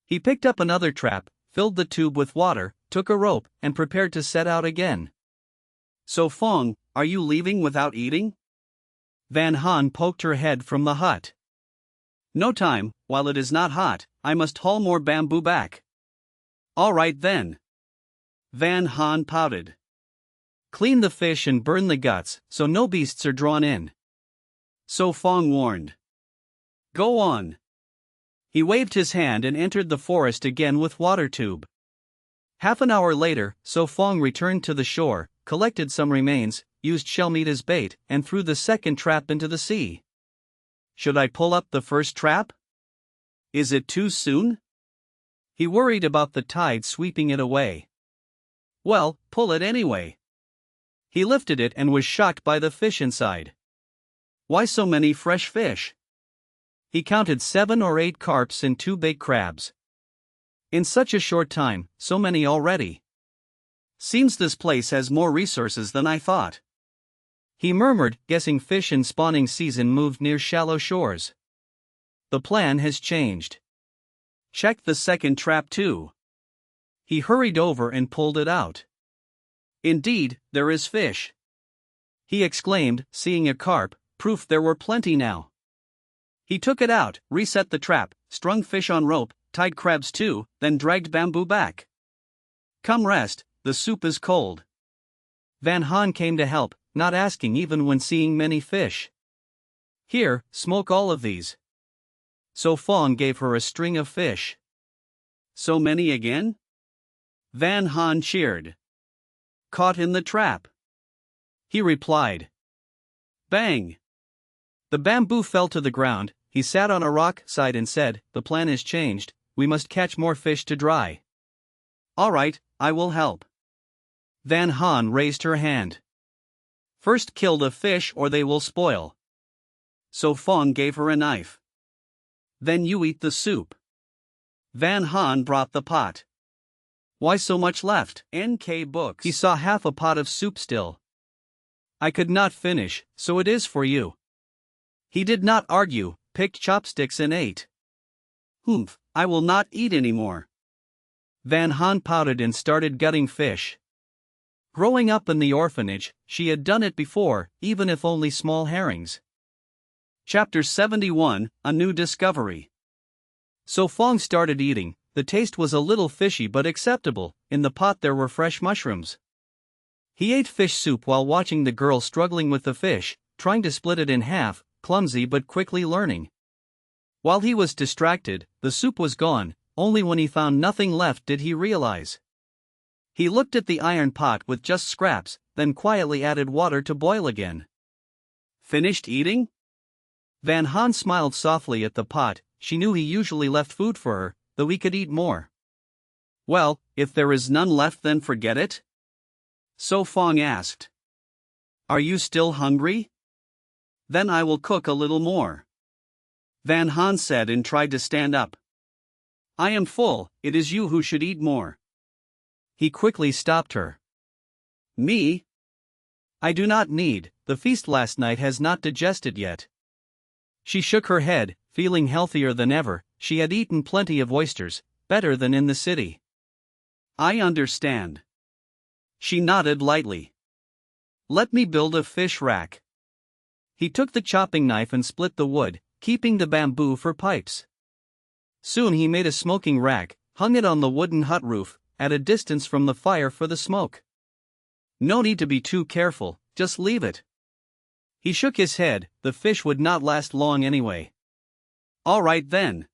He picked up another trap, filled the tube with water, took a rope, and prepared to set out again. So Phong, are you leaving without eating? Van Han poked her head from the hut. No time, while it is not hot, I must haul more bamboo back. All right then. Van Han pouted. Clean the fish and burn the guts, so no beasts are drawn in. So Phong warned. Go on. He waved his hand and entered the forest again with water tube. Half an hour later, So Phong returned to the shore, collected some remains, used shellmeat as bait, and threw the second trap into the sea. Should I pull up the first trap? Is it too soon? He worried about the tide sweeping it away. Well, pull it anyway. He lifted it and was shocked by the fish inside. Why so many fresh fish? He counted 7 or 8 carps and 2 big crabs. In such a short time, so many already. Seems this place has more resources than I thought. He murmured, guessing fish in spawning season moved near shallow shores. The plan has changed. Check the second trap too. He hurried over and pulled it out. Indeed, there is fish. He exclaimed, seeing a carp, proof there were plenty now. He took it out, reset the trap, strung fish on rope, tied crabs too, then dragged bamboo back. Come rest, the soup is cold. Van Han came to help, not asking even when seeing many fish. Here, smoke all of these. So Phong gave her a string of fish. So many again? Van Han cheered. Caught in the trap. He replied. Bang! The bamboo fell to the ground. He sat on a rock side and said, the plan is changed, we must catch more fish to dry. All right, I will help. Van Han raised her hand. First kill the fish or they will spoil. So Phong gave her a knife. Then you eat the soup. Van Han brought the pot. Why so much left? NK Books. He saw half a pot of soup still. I could not finish, so it is for you. He did not argue, picked chopsticks and ate. Humph, I will not eat anymore. Van Han pouted and started gutting fish. Growing up in the orphanage, she had done it before, even if only small herrings. Chapter 71, A New Discovery. So Phong started eating. The taste was a little fishy but acceptable. In the pot there were fresh mushrooms. He ate fish soup while watching the girl struggling with the fish, trying to split it in half, clumsy but quickly learning. While he was distracted, the soup was gone. Only when he found nothing left did he realize. He looked at the iron pot with just scraps, then quietly added water to boil again. Finished eating? Van Han smiled softly at the pot. She knew he usually left food for her, though he could eat more. Well, if there is none left then forget it? So Phong asked. Are you still hungry? Then I will cook a little more. Van Han said and tried to stand up. I am full, it is you who should eat more. He quickly stopped her. Me? I do not need, the feast last night has not digested yet. She shook her head, feeling healthier than ever. She had eaten plenty of oysters, better than in the city. I understand. She nodded lightly. Let me build a fish rack. He took the chopping knife and split the wood, keeping the bamboo for pipes. Soon he made a smoking rack, hung it on the wooden hut roof, at a distance from the fire for the smoke. No need to be too careful, just leave it. He shook his head, the fish would not last long anyway. All right then.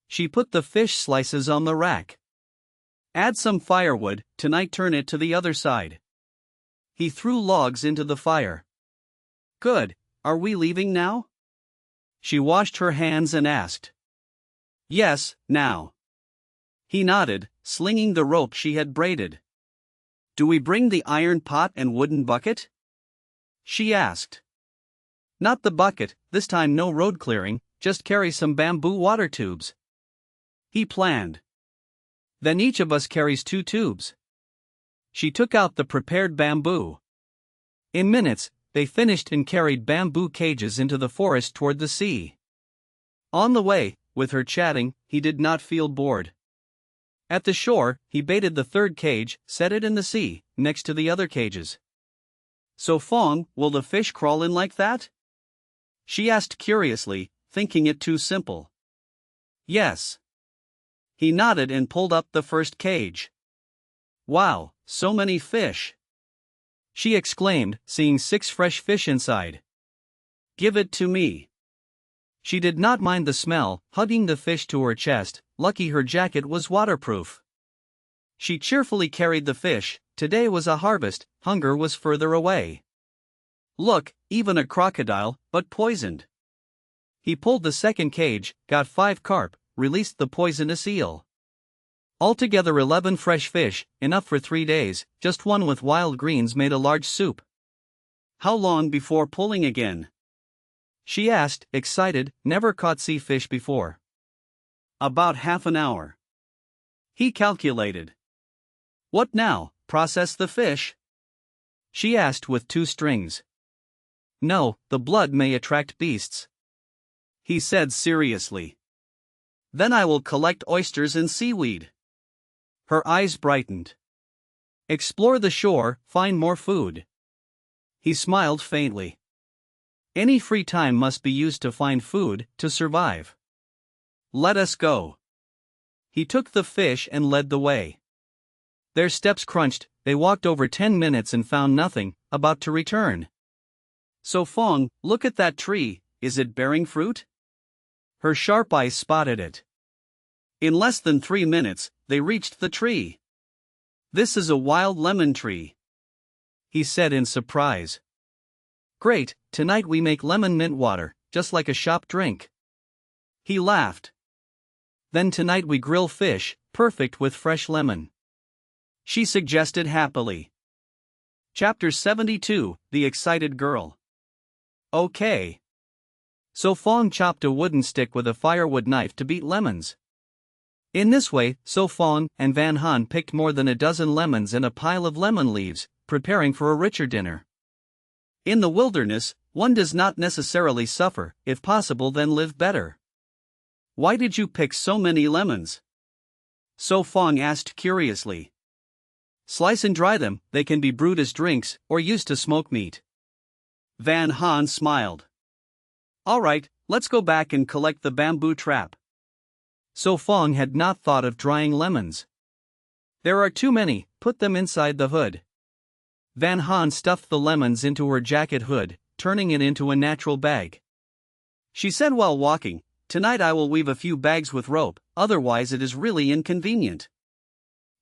She put the fish slices on the rack. Add some firewood, tonight turn it to the other side. He threw logs into the fire. Good, are we leaving now? She washed her hands and asked. Yes, now. He nodded, slinging the rope she had braided. Do we bring the iron pot and wooden bucket? She asked. Not the bucket, this time no road clearing, just carry some bamboo water tubes. He planned. Then each of us carries 2 tubes. She took out the prepared bamboo. In minutes, they finished and carried bamboo cages into the forest toward the sea. On the way, with her chatting, he did not feel bored. At the shore, he baited the 3rd cage, set it in the sea, next to the other cages. So Phong, will the fish crawl in like that? she asked curiously, thinking it too simple. Yes. He nodded and pulled up the first cage. Wow, so many fish! She exclaimed, seeing 6 fresh fish inside. Give it to me. She did not mind the smell, hugging the fish to her chest, lucky her jacket was waterproof. She cheerfully carried the fish. Today was a harvest, hunger was further away. Look, even a crocodile, but poisoned. He pulled the second cage, got 5 carp, released the poisonous eel. Altogether 11 fresh fish, enough for 3 days, just one with wild greens made a large soup. How long before pulling again? She asked, excited, never caught sea fish before. About half an hour. He calculated. What now, process the fish? She asked with 2 strings. No, the blood may attract beasts. He said seriously. Then I will collect oysters and seaweed. Her eyes brightened. Explore the shore, find more food. He smiled faintly. Any free time must be used to find food, to survive. Let us go. He took the fish and led the way. Their steps crunched, they walked over 10 minutes and found nothing, about to return. So Phong, look at that tree, is it bearing fruit? Her sharp eyes spotted it. In less than 3 minutes, they reached the tree. This is a wild lemon tree. He said in surprise. Great, tonight we make lemon mint water, just like a shop drink. He laughed. Then tonight we grill fish, perfect with fresh lemon. She suggested happily. Chapter 72, The Excited Girl. Okay. So Phong chopped a wooden stick with a firewood knife to beat lemons. In this way, So Phong and Van Han picked more than a dozen lemons and a pile of lemon leaves, preparing for a richer dinner. In the wilderness, one does not necessarily suffer, if possible then live better. Why did you pick so many lemons? So Phong asked curiously. Slice and dry them, they can be brewed as drinks, or used to smoke meat. Van Han smiled. All right, let's go back and collect the bamboo trap. So Phong had not thought of drying lemons. There are too many, put them inside the hood. Van Han stuffed the lemons into her jacket hood, turning it into a natural bag. She said while walking, tonight I will weave a few bags with rope, otherwise it is really inconvenient.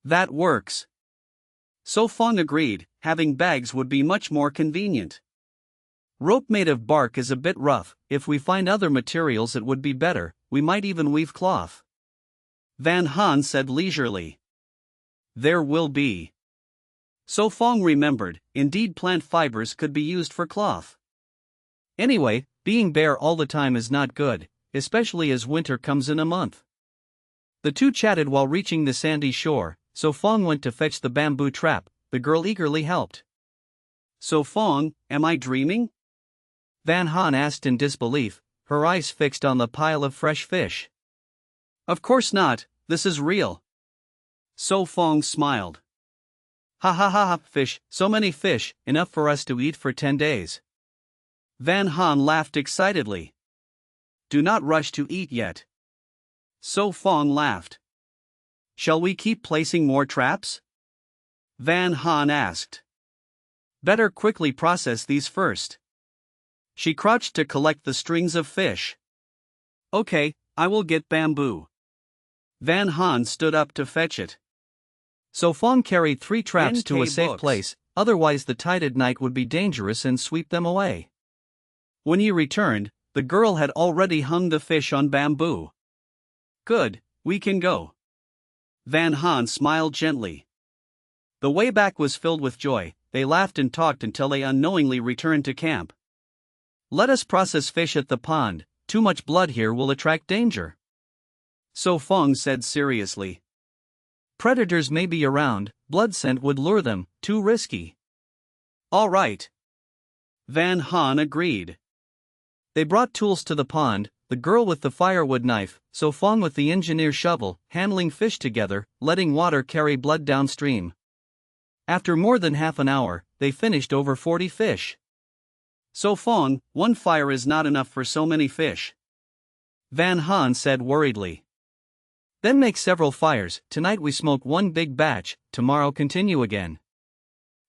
That works. So Phong agreed, having bags would be much more convenient. Rope made of bark is a bit rough, if we find other materials it would be better, we might even weave cloth. Van Han said leisurely. There will be. So Phong remembered, indeed plant fibers could be used for cloth. Anyway, being bare all the time is not good, especially as winter comes in a month. The two chatted while reaching the sandy shore, so Phong went to fetch the bamboo trap, the girl eagerly helped. So Phong, am I dreaming? Van Han asked in disbelief, her eyes fixed on the pile of fresh fish. Of course not, this is real. So Phong smiled. Ha ha ha ha, fish, so many fish, enough for us to eat for 10 days. Van Han laughed excitedly. Do not rush to eat yet. So Phong laughed. Shall we keep placing more traps? Van Han asked. Better quickly process these first. She crouched to collect the strings of fish. Okay, I will get bamboo. Van Han stood up to fetch it. So Phong carried 3 traps to a safe place, otherwise the tide at night would be dangerous and sweep them away. When he returned, the girl had already hung the fish on bamboo. Good, we can go. Van Han smiled gently. The way back was filled with joy, they laughed and talked until they unknowingly returned to camp. Let us process fish at the pond, too much blood here will attract danger. So Phong said seriously. Predators may be around, blood scent would lure them, too risky. All right. Van Han agreed. They brought tools to the pond, the girl with the firewood knife, So Phong with the engineer shovel, handling fish together, letting water carry blood downstream. After more than half an hour, they finished over 40 fish. So Phong, one fire is not enough for so many fish. Van Han said worriedly. Then make several fires, tonight we smoke one big batch, tomorrow continue again.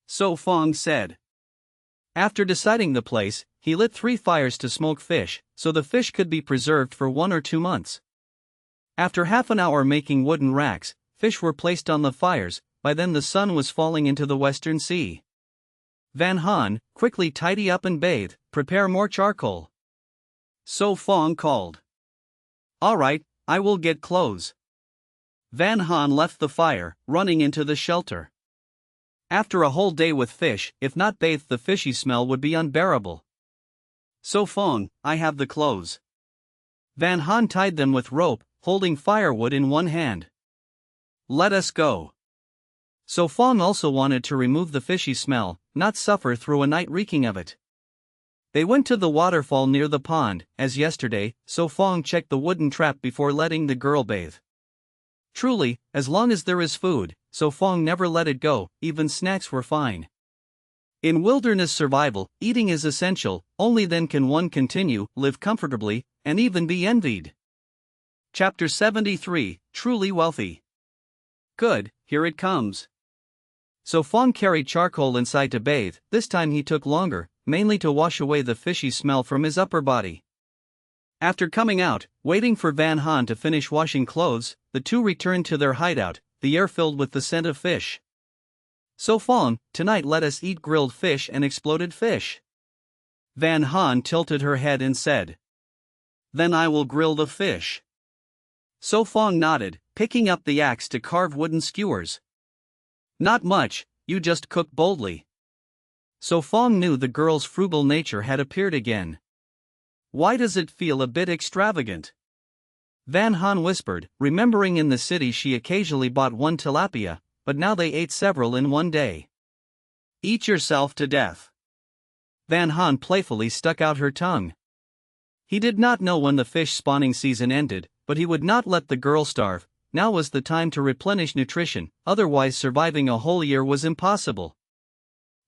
So Phong said. After deciding the place, he lit 3 fires to smoke fish, so the fish could be preserved for 1 or 2 months. After half an hour making wooden racks, fish were placed on the fires. By then the sun was falling into the western sea. Van Han, quickly tidy up and bathe, prepare more charcoal. So Phong called. All right, I will get clothes. Van Han left the fire, running into the shelter. After a whole day with fish, if not bathed, the fishy smell would be unbearable. So Phong, I have the clothes. Van Han tied them with rope, holding firewood in one hand. Let us go. So Phong also wanted to remove the fishy smell, not suffer through a night reeking of it. They went to the waterfall near the pond, as yesterday, so Phong checked the wooden trap before letting the girl bathe. Truly, as long as there is food, so Phong never let it go, even snacks were fine. In wilderness survival, eating is essential, only then can one continue, live comfortably, and even be envied. Chapter 73, Truly Wealthy. Good, here it comes. So Phong carried charcoal inside to bathe. This time he took longer, mainly to wash away the fishy smell from his upper body. After coming out, waiting for Van Han to finish washing clothes, the two returned to their hideout, the air filled with the scent of fish. So Phong, tonight let us eat grilled fish and exploded fish. Van Han tilted her head and said. Then I will grill the fish. So Phong nodded, picking up the axe to carve wooden skewers. Not much, you just cook boldly. So Phong knew the girl's frugal nature had appeared again. Why does it feel a bit extravagant? Van Han whispered, remembering in the city she occasionally bought 1 tilapia, but now they ate several in one day. Eat yourself to death. Van Han playfully stuck out her tongue. He did not know when the fish spawning season ended, but he would not let the girl starve. Now was the time to replenish nutrition, otherwise surviving a whole year was impossible.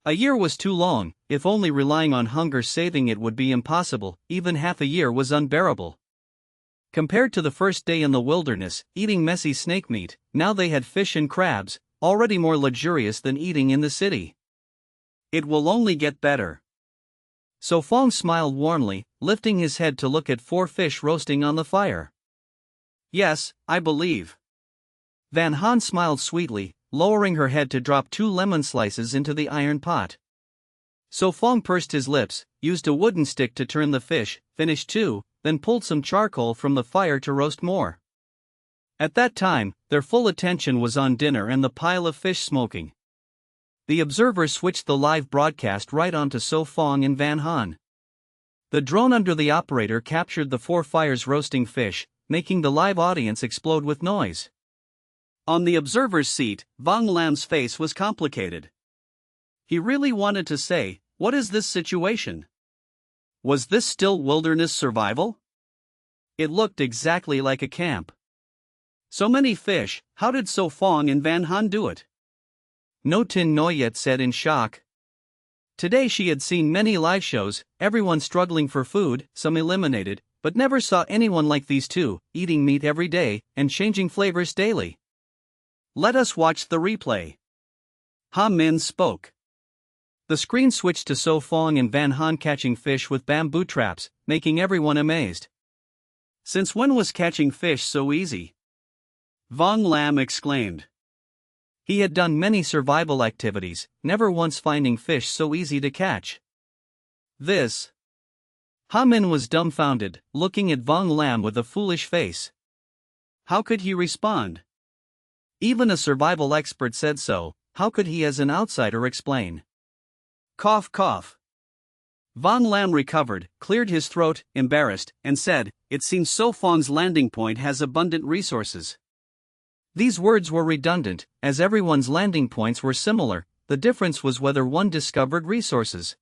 A year was too long, if only relying on hunger saving it would be impossible, even half a year was unbearable. Compared to the first day in the wilderness, eating messy snake meat, now they had fish and crabs, already more luxurious than eating in the city. It will only get better. So Phong smiled warmly, lifting his head to look at 4 fish roasting on the fire. Yes, I believe. Van Han smiled sweetly, lowering her head to drop 2 lemon slices into the iron pot. So Phong pursed his lips, used a wooden stick to turn the fish, finished 2, then pulled some charcoal from the fire to roast more. At that time, their full attention was on dinner and the pile of fish smoking. The observer switched the live broadcast right onto So Phong and Van Han. The drone under the operator captured the 4 fires roasting fish, making the live audience explode with noise. On the observer's seat, Vong Lam's face was complicated. He really wanted to say, what is this situation? Was this still wilderness survival? It looked exactly like a camp. So many fish, how did So Phong and Van Han do it? No Tin Noyet said in shock. Today she had seen many live shows, everyone struggling for food, some eliminated, but never saw anyone like these two, eating meat every day, and changing flavors daily. Let us watch the replay. Ha Min spoke. The screen switched to So Phong and Van Han catching fish with bamboo traps, making everyone amazed. Since when was catching fish so easy? Vong Lam exclaimed. He had done many survival activities, never once finding fish so easy to catch. This. Ha Min was dumbfounded, looking at Vong Lam with a foolish face. How could he respond? Even a survival expert said so, how could he as an outsider explain? Cough cough. Vong Lam recovered, cleared his throat, embarrassed, and said, it seems So Phong's landing point has abundant resources. These words were redundant, as everyone's landing points were similar, the difference was whether one discovered resources.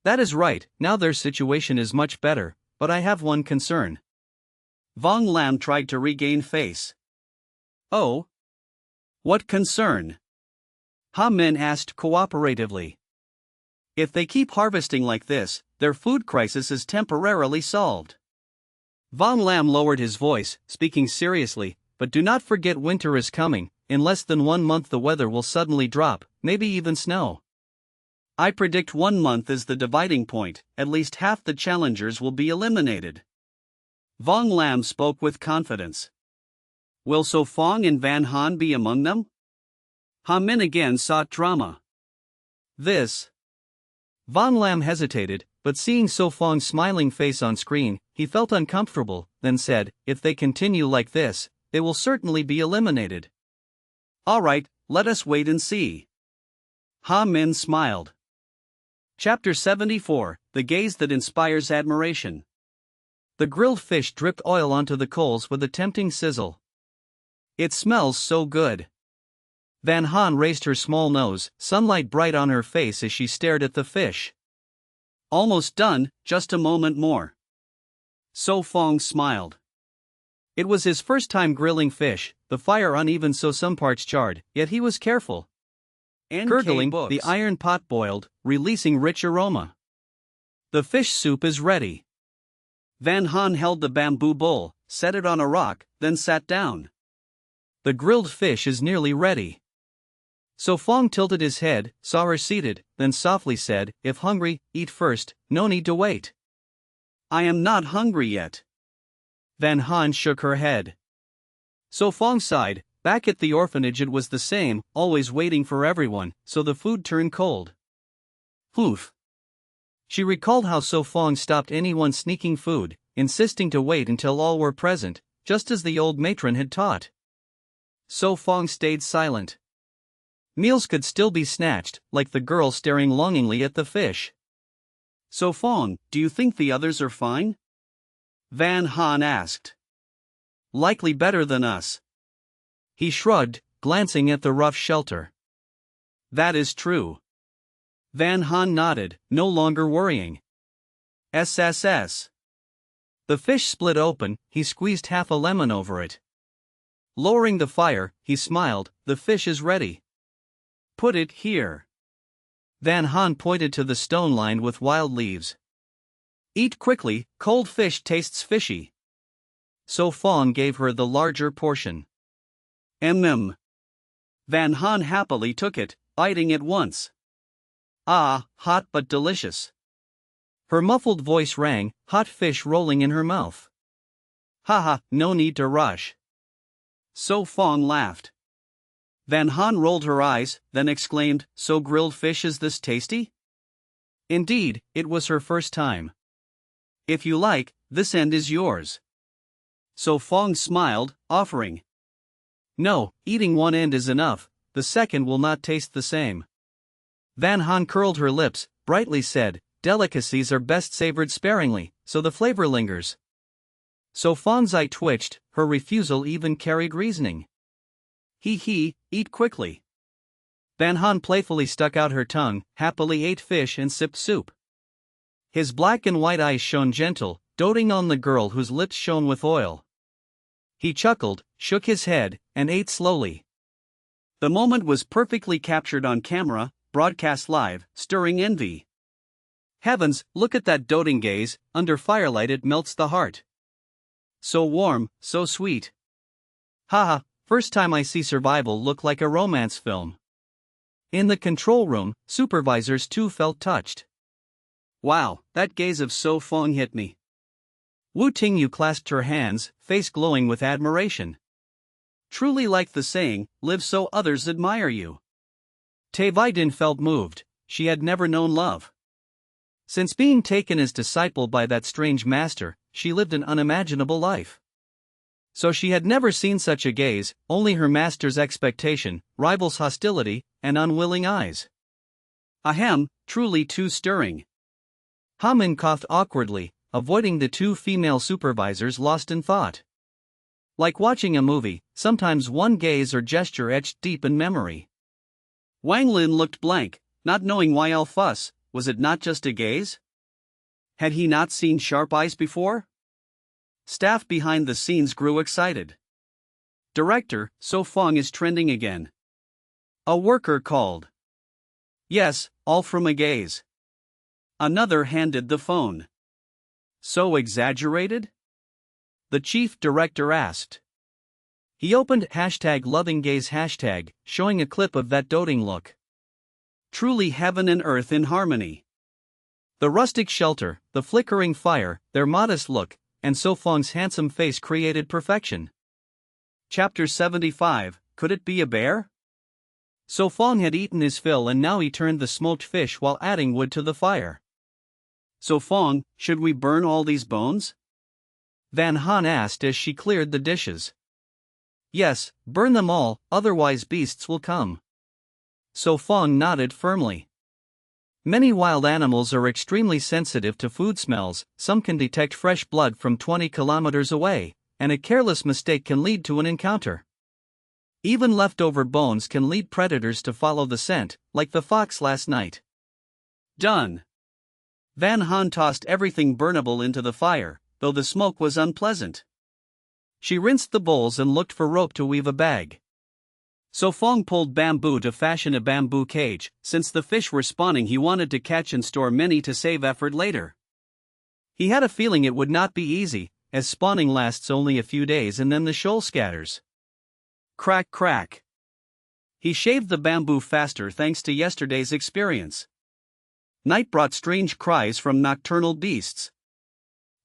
That is right, now their situation is much better, but I have one concern. Vong Lam tried to regain face. Oh? What concern? Ha Min asked cooperatively. If they keep harvesting like this, their food crisis is temporarily solved. Von Lam lowered his voice, speaking seriously, but do not forget winter is coming. In less than 1 month the weather will suddenly drop, maybe even snow. I predict 1 month is the dividing point, at least half the challengers will be eliminated. Von Lam spoke with confidence. Will So Phong and Van Han be among them? Ha Min again sought drama. This. Von Lam hesitated, but seeing So Fong's smiling face on screen, he felt uncomfortable, then said, if they continue like this, they will certainly be eliminated. Alright, let us wait and see. Ha Min smiled. Chapter 74, The Gaze That Inspires Admiration. The grilled fish dripped oil onto the coals with a tempting sizzle. It smells so good. Van Han raised her small nose, sunlight bright on her face as she stared at the fish. Almost done, just a moment more. So Phong smiled. It was his first time grilling fish, the fire uneven so some parts charred, yet he was careful. Gurgling, the iron pot boiled, releasing rich aroma. The fish soup is ready. Van Han held the bamboo bowl, set it on a rock, then sat down. The grilled fish is nearly ready. So Phong tilted his head, saw her seated, then softly said, if hungry, eat first, no need to wait. I am not hungry yet. Van Han shook her head. So Phong sighed, back at the orphanage it was the same, always waiting for everyone, so the food turned cold. Oof. She recalled how So Phong stopped anyone sneaking food, insisting to wait until all were present, just as the old matron had taught. So Phong stayed silent. Meals could still be snatched, like the girl staring longingly at the fish. So Phong, do you think the others are fine? Van Han asked. Likely better than us. He shrugged, glancing at the rough shelter. That is true. Van Han nodded, no longer worrying. SSS. The fish split open, he squeezed half a lemon over it. Lowering the fire, he smiled, the fish is ready. Put it here. Van Han pointed to the stone lined with wild leaves. Eat quickly, cold fish tastes fishy. So Phong gave her the larger portion. Van Han happily took it, biting it once. Ah, hot but delicious. Her muffled voice rang, hot fish rolling in her mouth. Haha, no need to rush. So Phong laughed. Van Han rolled her eyes, then exclaimed, so grilled fish is this tasty? Indeed, it was her first time. If you like, this end is yours. So Phong smiled, offering. No, eating one end is enough, the second will not taste the same. Van Han curled her lips, brightly said, delicacies are best savored sparingly, so the flavor lingers. So Phong's eye twitched, her refusal even carried reasoning. He, eat quickly. Van Han playfully stuck out her tongue, happily ate fish and sipped soup. His black and white eyes shone gentle, doting on the girl whose lips shone with oil. He chuckled, shook his head, and ate slowly. The moment was perfectly captured on camera, broadcast live, stirring envy. Heavens, look at that doting gaze, under firelight it melts the heart. So warm, so sweet. Haha, first time I see survival look like a romance film. In the control room, supervisors too felt touched. Wow, that gaze of So Phong hit me. Wu Tingyu clasped her hands, face glowing with admiration. Truly like the saying, live so others admire you. Te Vaidin felt moved, she had never known love. Since being taken as disciple by that strange master, she lived an unimaginable life. So she had never seen such a gaze, only her master's expectation, rivals' hostility, and unwilling eyes. Ahem, truly too stirring. Hamin coughed awkwardly, avoiding the two female supervisors lost in thought. Like watching a movie, sometimes one gaze or gesture etched deep in memory. Wang Lin looked blank, not knowing why all fuss, was it not just a gaze? Had he not seen sharp eyes before? Staff behind the scenes grew excited. Director, So Phong is trending again. A worker called. Yes, all from a gaze. Another handed the phone. So exaggerated? The chief director asked. He opened #lovinggaze hashtag, showing a clip of that doting look. Truly heaven and earth in harmony. The rustic shelter, the flickering fire, their modest look, and So Fong's handsome face created perfection. Chapter 75, Could it be a bear? So Phong had eaten his fill and now he turned the smoked fish while adding wood to the fire. So Phong, should we burn all these bones? Van Han asked as she cleared the dishes. Yes, burn them all, otherwise beasts will come. So Phong nodded firmly. Many wild animals are extremely sensitive to food smells, some can detect fresh blood from 20 kilometers away, and a careless mistake can lead to an encounter. Even leftover bones can lead predators to follow the scent, like the fox last night. Done. Van Han tossed everything burnable into the fire, though the smoke was unpleasant. She rinsed the bowls and looked for rope to weave a bag. So Phong pulled bamboo to fashion a bamboo cage. Since the fish were spawning, he wanted to catch and store many to save effort later. He had a feeling it would not be easy, as spawning lasts only a few days and then the shoal scatters. Crack crack. He shaved the bamboo faster thanks to yesterday's experience. Night brought strange cries from nocturnal beasts.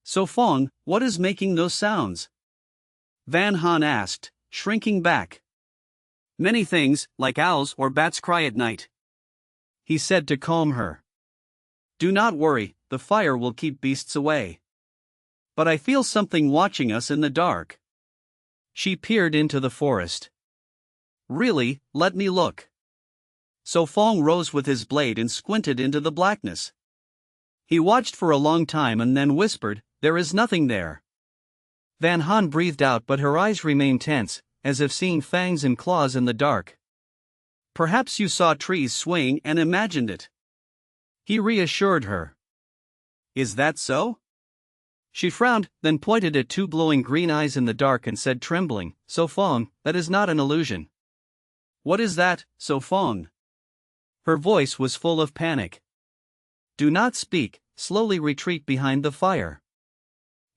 So Phong, what is making those sounds? Van Han asked, shrinking back. Many things, like owls or bats, cry at night, he said to calm her. Do not worry, the fire will keep beasts away. But I feel something watching us in the dark. She peered into the forest. Really, let me look. So Phong rose with his blade and squinted into the blackness. He watched for a long time and then whispered, there is nothing there. Van Han breathed out, but her eyes remained tense, as if seeing fangs and claws in the dark. Perhaps you saw trees swaying and imagined it. He reassured her. Is that so? She frowned, then pointed at two glowing green eyes in the dark and said, trembling, So Phong, that is not an illusion. What is that, So Phong? Her voice was full of panic. Do not speak, slowly retreat behind the fire.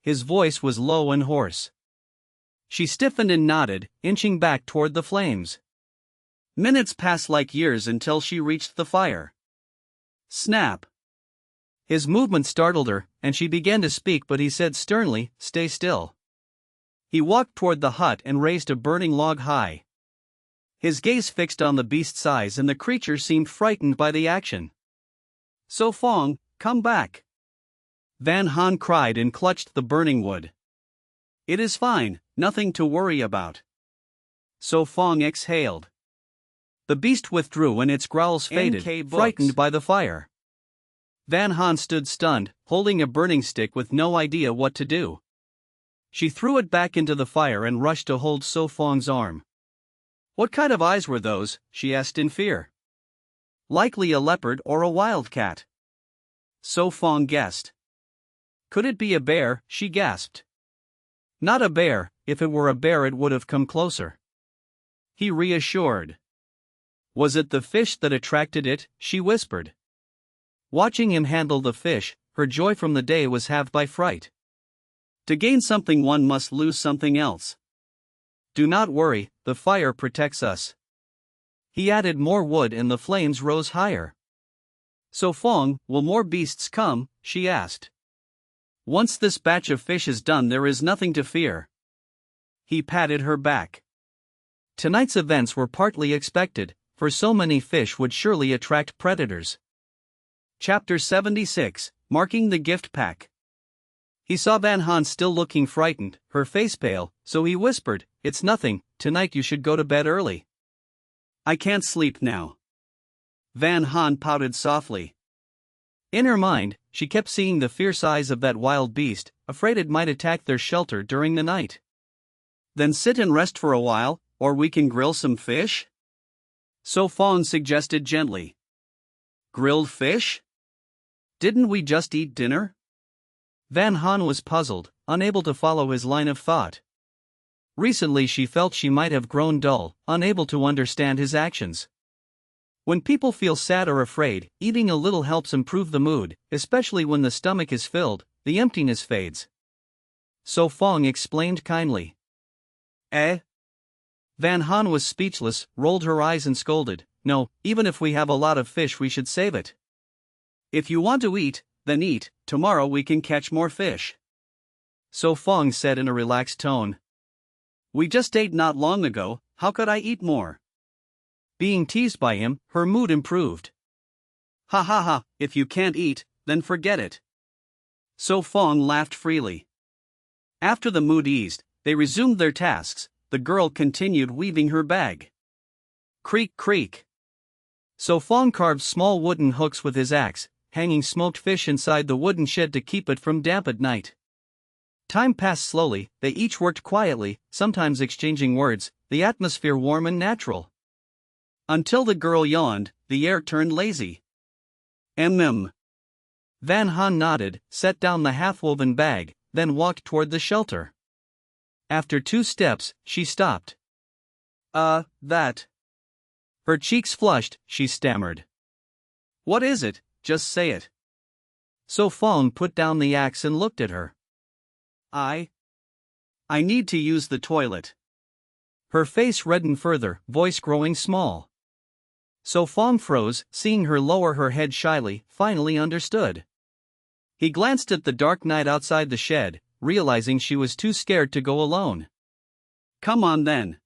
His voice was low and hoarse. She stiffened and nodded, inching back toward the flames. Minutes passed like years until she reached the fire. Snap! His movement startled her, and she began to speak, but he said sternly, stay still. He walked toward the hut and raised a burning log high. His gaze fixed on the beast's eyes, and the creature seemed frightened by the action. So Phong, come back! Van Han cried and clutched the burning wood. It is fine, nothing to worry about. So Phong exhaled. The beast withdrew and its growls faded, frightened by the fire. Van Han stood stunned, holding a burning stick with no idea what to do. She threw it back into the fire and rushed to hold So Fong's arm. What kind of eyes were those? She asked in fear. Likely a leopard or a wildcat. So Phong guessed. Could it be a bear? She gasped. Not a bear, if it were a bear it would have come closer. He reassured. Was it the fish that attracted it? She whispered. Watching him handle the fish, her joy from the day was halved by fright. To gain something one must lose something else. Do not worry, the fire protects us. He added more wood and the flames rose higher. So Phong, will more beasts come? She asked. Once this batch of fish is done, there is nothing to fear. He patted her back. Tonight's events were partly expected, for so many fish would surely attract predators. Chapter 76, Marking the Gift Pack. He saw Van Han still looking frightened, her face pale, so he whispered, It's nothing, tonight you should go to bed early. I can't sleep now. Van Han pouted softly. In her mind, she kept seeing the fierce eyes of that wild beast, afraid it might attack their shelter during the night. Then sit and rest for a while, or we can grill some fish? So Phong suggested gently. Grilled fish? Didn't we just eat dinner? Van Han was puzzled, unable to follow his line of thought. Recently she felt she might have grown dull, unable to understand his actions. When people feel sad or afraid, eating a little helps improve the mood, especially when the stomach is filled, the emptiness fades. So Phong explained kindly. Eh? Van Han was speechless, rolled her eyes and scolded, "No, even if we have a lot of fish we should save it. If you want to eat, then eat, tomorrow we can catch more fish." So Phong said in a relaxed tone. "We just ate not long ago, how could I eat more?" Being teased by him, her mood improved. "Ha ha ha, if you can't eat, then forget it." So Phong laughed freely. After the mood eased, they resumed their tasks. The girl continued weaving her bag. Creak creak. So Phong carved small wooden hooks with his axe, hanging smoked fish inside the wooden shed to keep it from damp at night. Time passed slowly, they each worked quietly, sometimes exchanging words, the atmosphere warm and natural. Until the girl yawned, the air turned lazy. Mm. Van Han nodded, set down the half-woven bag, then walked toward the shelter. After 2 steps, she stopped. That. Her cheeks flushed, she stammered. "What is it? Just say it." So Phong put down the axe and looked at her. I need to use the toilet." Her face reddened further, voice growing small. So Phong froze, seeing her lower her head shyly, finally understood. He glanced at the dark night outside the shed, realizing she was too scared to go alone. "Come on then."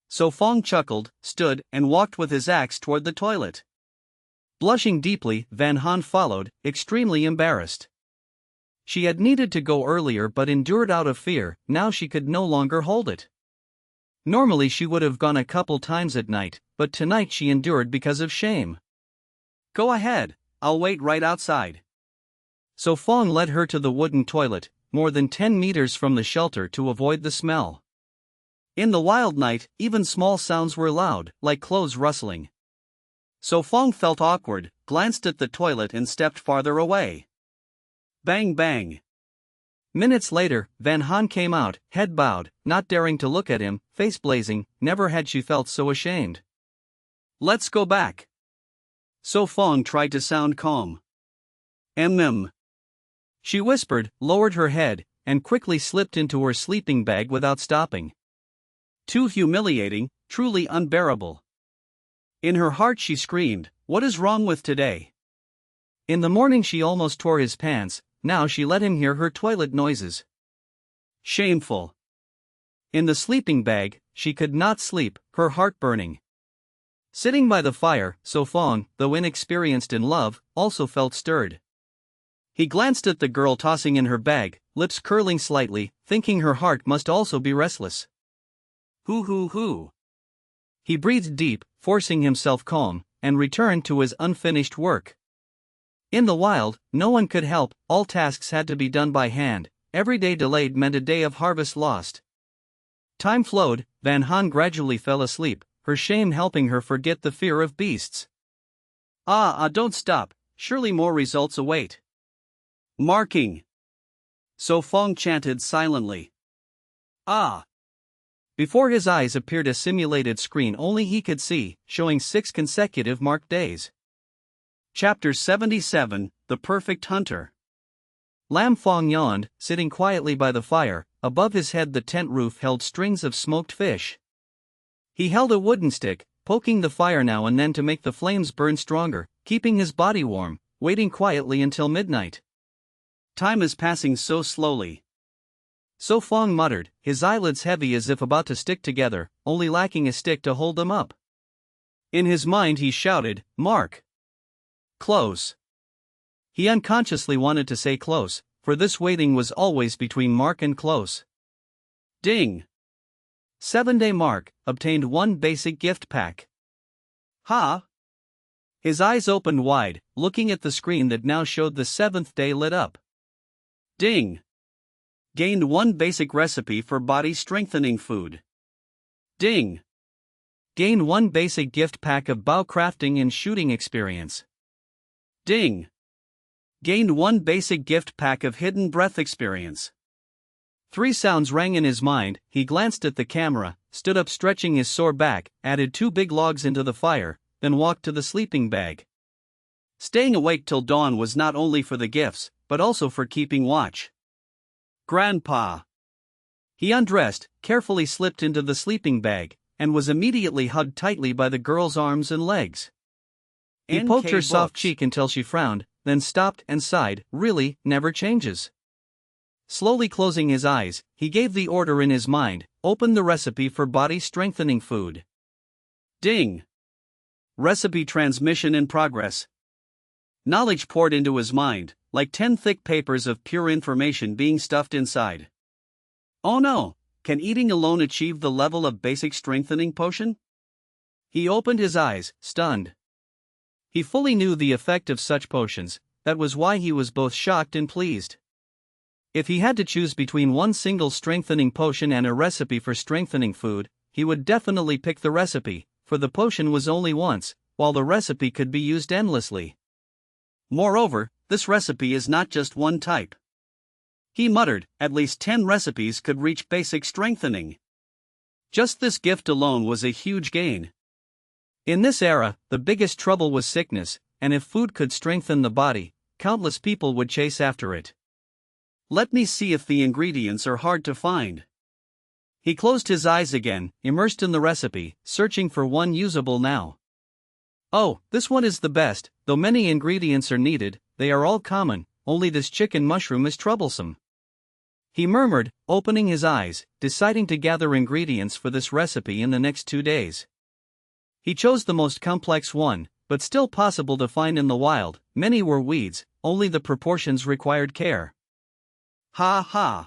So Phong chuckled, stood, and walked with his axe toward the toilet. Blushing deeply, Van Han followed, extremely embarrassed. She had needed to go earlier but endured out of fear, now she could no longer hold it. Normally she would have gone a couple times at night, but tonight she endured because of shame. "Go ahead, I'll wait right outside." So Phong led her to the wooden toilet, more than 10 meters from the shelter to avoid the smell. In the wild night, even small sounds were loud, like clothes rustling. So Phong felt awkward, glanced at the toilet and stepped farther away. Bang bang. Minutes later, Van Han came out, head bowed, not daring to look at him, face blazing, never had she felt so ashamed. "Let's go back." So Phong tried to sound calm. She whispered, lowered her head, and quickly slipped into her sleeping bag without stopping. Too humiliating, truly unbearable. In her heart she screamed, "What is wrong with today?" In the morning she almost tore his pants, now she let him hear her toilet noises. Shameful. In the sleeping bag, she could not sleep, her heart burning. Sitting by the fire, So Phong, though inexperienced in love, also felt stirred. He glanced at the girl tossing in her bag, lips curling slightly, thinking her heart must also be restless. Hoo. He breathed deep, forcing himself calm, and returned to his unfinished work. In the wild, no one could help, all tasks had to be done by hand, every day delayed meant a day of harvest lost. Time flowed, Van Han gradually fell asleep, her shame helping her forget the fear of beasts. Don't stop, surely more results await. Marking. So Phong chanted silently. Before his eyes appeared a simulated screen only he could see, showing 6 consecutive marked days. Chapter 77, The Perfect Hunter. Lam Phong yawned, sitting quietly by the fire, above his head the tent roof held strings of smoked fish. He held a wooden stick, poking the fire now and then to make the flames burn stronger, keeping his body warm, waiting quietly until midnight. Time is passing so slowly. So Phong muttered, his eyelids heavy as if about to stick together, only lacking a stick to hold them up. In his mind he shouted, "Mark! Close!" He unconsciously wanted to say close, for this waiting was always between Mark and close. Ding! 7-day Mark, obtained 1 basic gift pack. Ha! His eyes opened wide, looking at the screen that now showed the 7th day lit up. Ding! Gained 1 basic recipe for body strengthening food. Ding! Gained 1 basic gift pack of bow crafting and shooting experience. Ding! Gained 1 basic gift pack of hidden breath experience. 3 sounds rang in his mind, he glanced at the camera, stood up stretching his sore back, added 2 big logs into the fire, then walked to the sleeping bag. Staying awake till dawn was not only for the gifts, but also for keeping watch. Grandpa! He undressed, carefully slipped into the sleeping bag, and was immediately hugged tightly by the girl's arms and legs. He poked her soft cheek until she frowned, then stopped and sighed. Really, never changes. Slowly closing his eyes, he gave the order in his mind, opened the recipe for body-strengthening food. Ding! Recipe transmission in progress. Knowledge poured into his mind, like 10 thick papers of pure information being stuffed inside. Oh no, can eating alone achieve the level of basic strengthening potion? He opened his eyes, stunned. He fully knew the effect of such potions, that was why he was both shocked and pleased. If he had to choose between one single strengthening potion and a recipe for strengthening food, he would definitely pick the recipe, for the potion was only once, while the recipe could be used endlessly. Moreover, this recipe is not just one type. He muttered, at least 10 recipes could reach basic strengthening. Just this gift alone was a huge gain. In this era, the biggest trouble was sickness, and if food could strengthen the body, countless people would chase after it. Let me see if the ingredients are hard to find. He closed his eyes again, immersed in the recipe, searching for one usable now. Oh, this one is the best, though many ingredients are needed, they are all common, only this chicken mushroom is troublesome. He murmured, opening his eyes, deciding to gather ingredients for this recipe in the next 2 days. He chose the most complex one, but still possible to find in the wild. Many were weeds, only the proportions required care. Ha ha!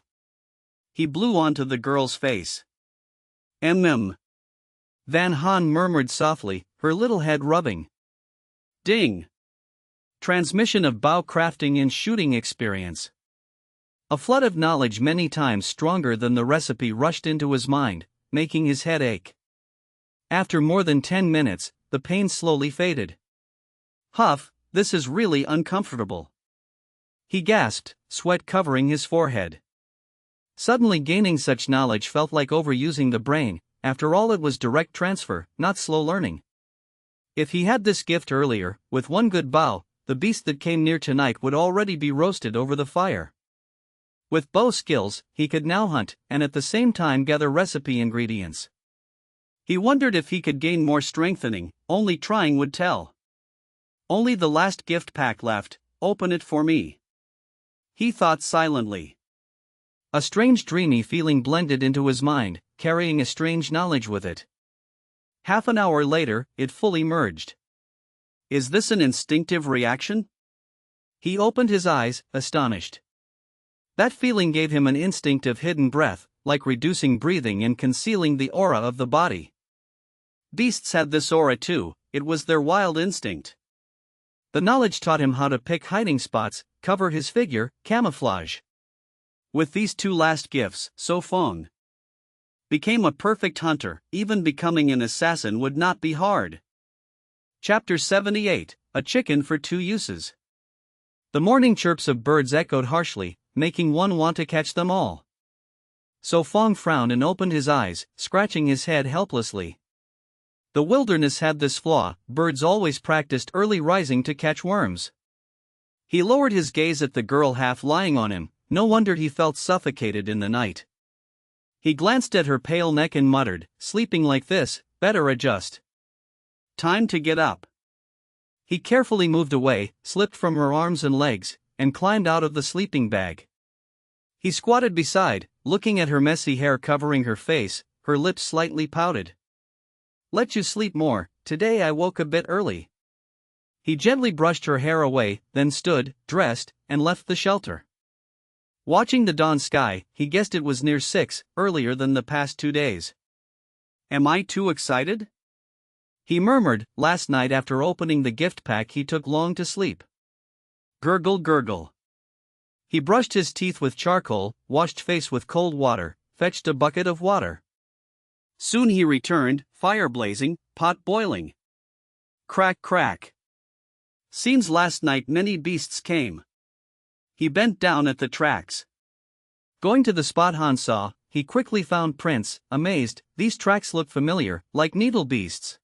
He blew onto the girl's face. Mm. Van Han murmured softly, her little head rubbing. Ding! Transmission of bow crafting and shooting experience. A flood of knowledge many times stronger than the recipe rushed into his mind, making his head ache. After more than 10 minutes, the pain slowly faded. Huff, this is really uncomfortable. He gasped, sweat covering his forehead. Suddenly gaining such knowledge felt like overusing the brain. After all, it was direct transfer, not slow learning. If he had this gift earlier, with one good bow, the beast that came near tonight would already be roasted over the fire. With bow skills, he could now hunt, and at the same time gather recipe ingredients. He wondered if he could gain more strengthening, only trying would tell. Only the last gift pack left, open it for me. He thought silently. A strange dreamy feeling blended into his mind, carrying a strange knowledge with it. Half an hour later, it fully merged. Is this an instinctive reaction? He opened his eyes, astonished. That feeling gave him an instinct of hidden breath, like reducing breathing and concealing the aura of the body. Beasts had this aura too, it was their wild instinct. The knowledge taught him how to pick hiding spots, cover his figure, camouflage. With these 2 last gifts, so Phong became a perfect hunter. Even becoming an assassin would not be hard. Chapter 78, A Chicken for 2 Uses. The morning chirps of birds echoed harshly, making one want to catch them all. So Phong frowned and opened his eyes, scratching his head helplessly. The wilderness had this flaw: birds always practiced early rising to catch worms. He lowered his gaze at the girl half lying on him. No wonder he felt suffocated in the night. He glanced at her pale neck and muttered, sleeping like this, better adjust. Time to get up. He carefully moved away, slipped from her arms and legs, and climbed out of the sleeping bag. He squatted beside, looking at her messy hair covering her face, her lips slightly pouted. Let you sleep more, today I woke a bit early. He gently brushed her hair away, then stood, dressed, and left the shelter. Watching the dawn sky, he guessed it was near 6, earlier than the past 2 days. Am I too excited? He murmured. Last night after opening the gift pack he took long to sleep. Gurgle gurgle. He brushed his teeth with charcoal, washed face with cold water, fetched a bucket of water. Soon he returned, fire blazing, pot boiling. Crack crack. Seems last night many beasts came. He bent down at the tracks. Going to the spot Han saw, he quickly found prints, amazed. These tracks look familiar, like needle beasts.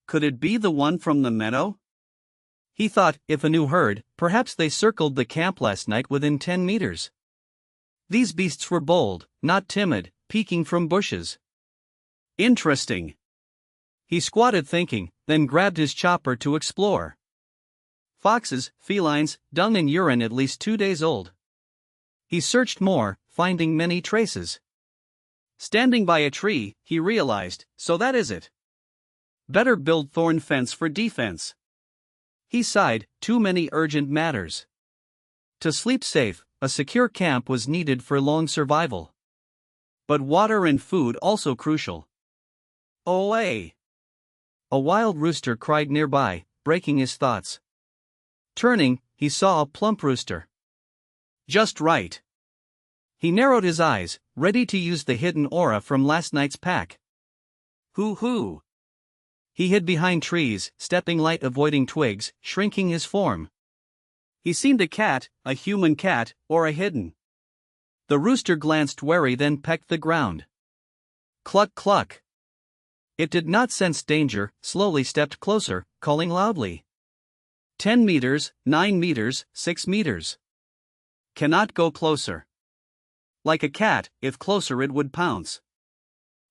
Could it be the one from the meadow? He thought, if a new herd, perhaps they circled the camp last night within 10 meters. These beasts were bold, not timid, peeking from bushes. Interesting. He squatted thinking, then grabbed his chopper to explore. Foxes, felines, dung and urine at least 2 days old. He searched more, finding many traces. Standing by a tree, he realized, so that is it. Better build thorn fence for defense. He sighed, too many urgent matters. To sleep safe, a secure camp was needed for long survival. But water and food also crucial. Olay! A wild rooster cried nearby, breaking his thoughts. Turning, he saw a plump rooster. Just right. He narrowed his eyes, ready to use the hidden aura from last night's pack. Hoo-hoo! He hid behind trees, stepping light, avoiding twigs, shrinking his form. He seemed a cat, a human cat, or a hidden. The rooster glanced wary, then pecked the ground. Cluck cluck. It did not sense danger, slowly stepped closer, calling loudly. 10 meters, 9 meters, 6 meters. Cannot go closer. Like a cat, if closer it would pounce.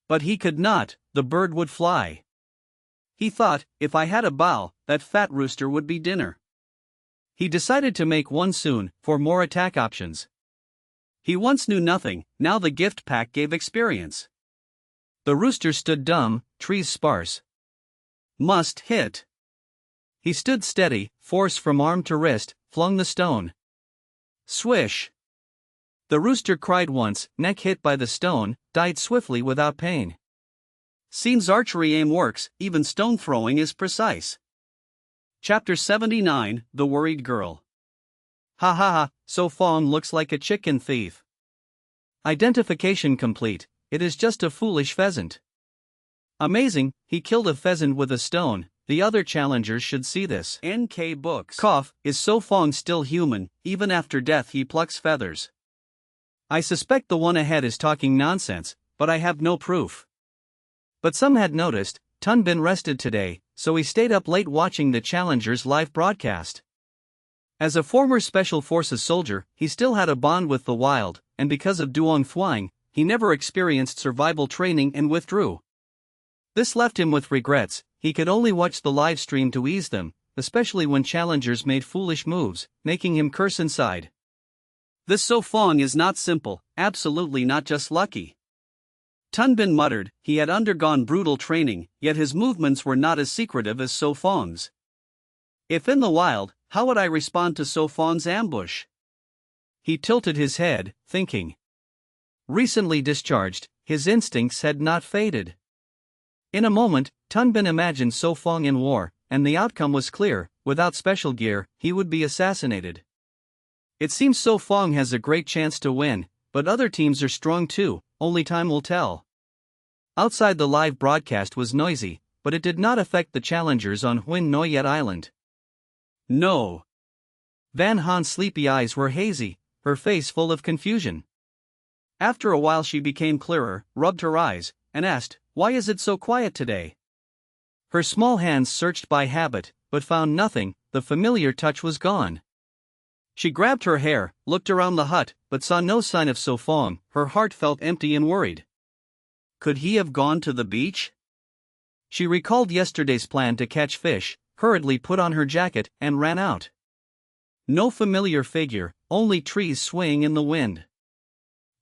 But he could not, the bird would fly. He thought, if I had a bow, that fat rooster would be dinner. He decided to make one soon, for more attack options. He once knew nothing, now the gift pack gave experience. The rooster stood dumb, trees sparse. Must hit. He stood steady, force from arm to wrist, flung the stone. Swish. The rooster cried once, neck hit by the stone, died swiftly without pain. Seems archery aim works, even stone throwing is precise. Chapter 79, The Worried Girl. Ha ha ha, so Phong looks like a chicken thief. Identification complete, it is just a foolish pheasant. Amazing, he killed a pheasant with a stone, the other challengers should see this. NK Books. Cough, is So Phong still human, even after death he plucks feathers? I suspect the one ahead is talking nonsense, but I have no proof. But some had noticed, Tun been rested today, so he stayed up late watching the challengers' live broadcast. As a former Special Forces soldier, he still had a bond with the wild, and because of Duong Thuang, he never experienced survival training and withdrew. This left him with regrets. He could only watch the live stream to ease them, especially when challengers made foolish moves, making him curse inside. This So Phong is not simple, absolutely not just lucky. Tun Bin muttered, he had undergone brutal training, yet his movements were not as secretive as So Phong's. If in the wild, how would I respond to So Phong's ambush? He tilted his head, thinking. Recently discharged, his instincts had not faded. In a moment, Tun Bin imagined So Phong in war, and the outcome was clear: without special gear, he would be assassinated. It seems So Phong has a great chance to win, but other teams are strong too, only time will tell. Outside the live broadcast was noisy, but it did not affect the challengers on Huyn Noyet Island. No. Van Han's sleepy eyes were hazy, her face full of confusion. After a while she became clearer, rubbed her eyes, and asked, why is it so quiet today? Her small hands searched by habit, but found nothing, the familiar touch was gone. She grabbed her hair, looked around the hut, but saw no sign of So Phong. Her heart felt empty and worried. Could he have gone to the beach? She recalled yesterday's plan to catch fish, hurriedly put on her jacket, and ran out. No familiar figure, only trees swaying in the wind.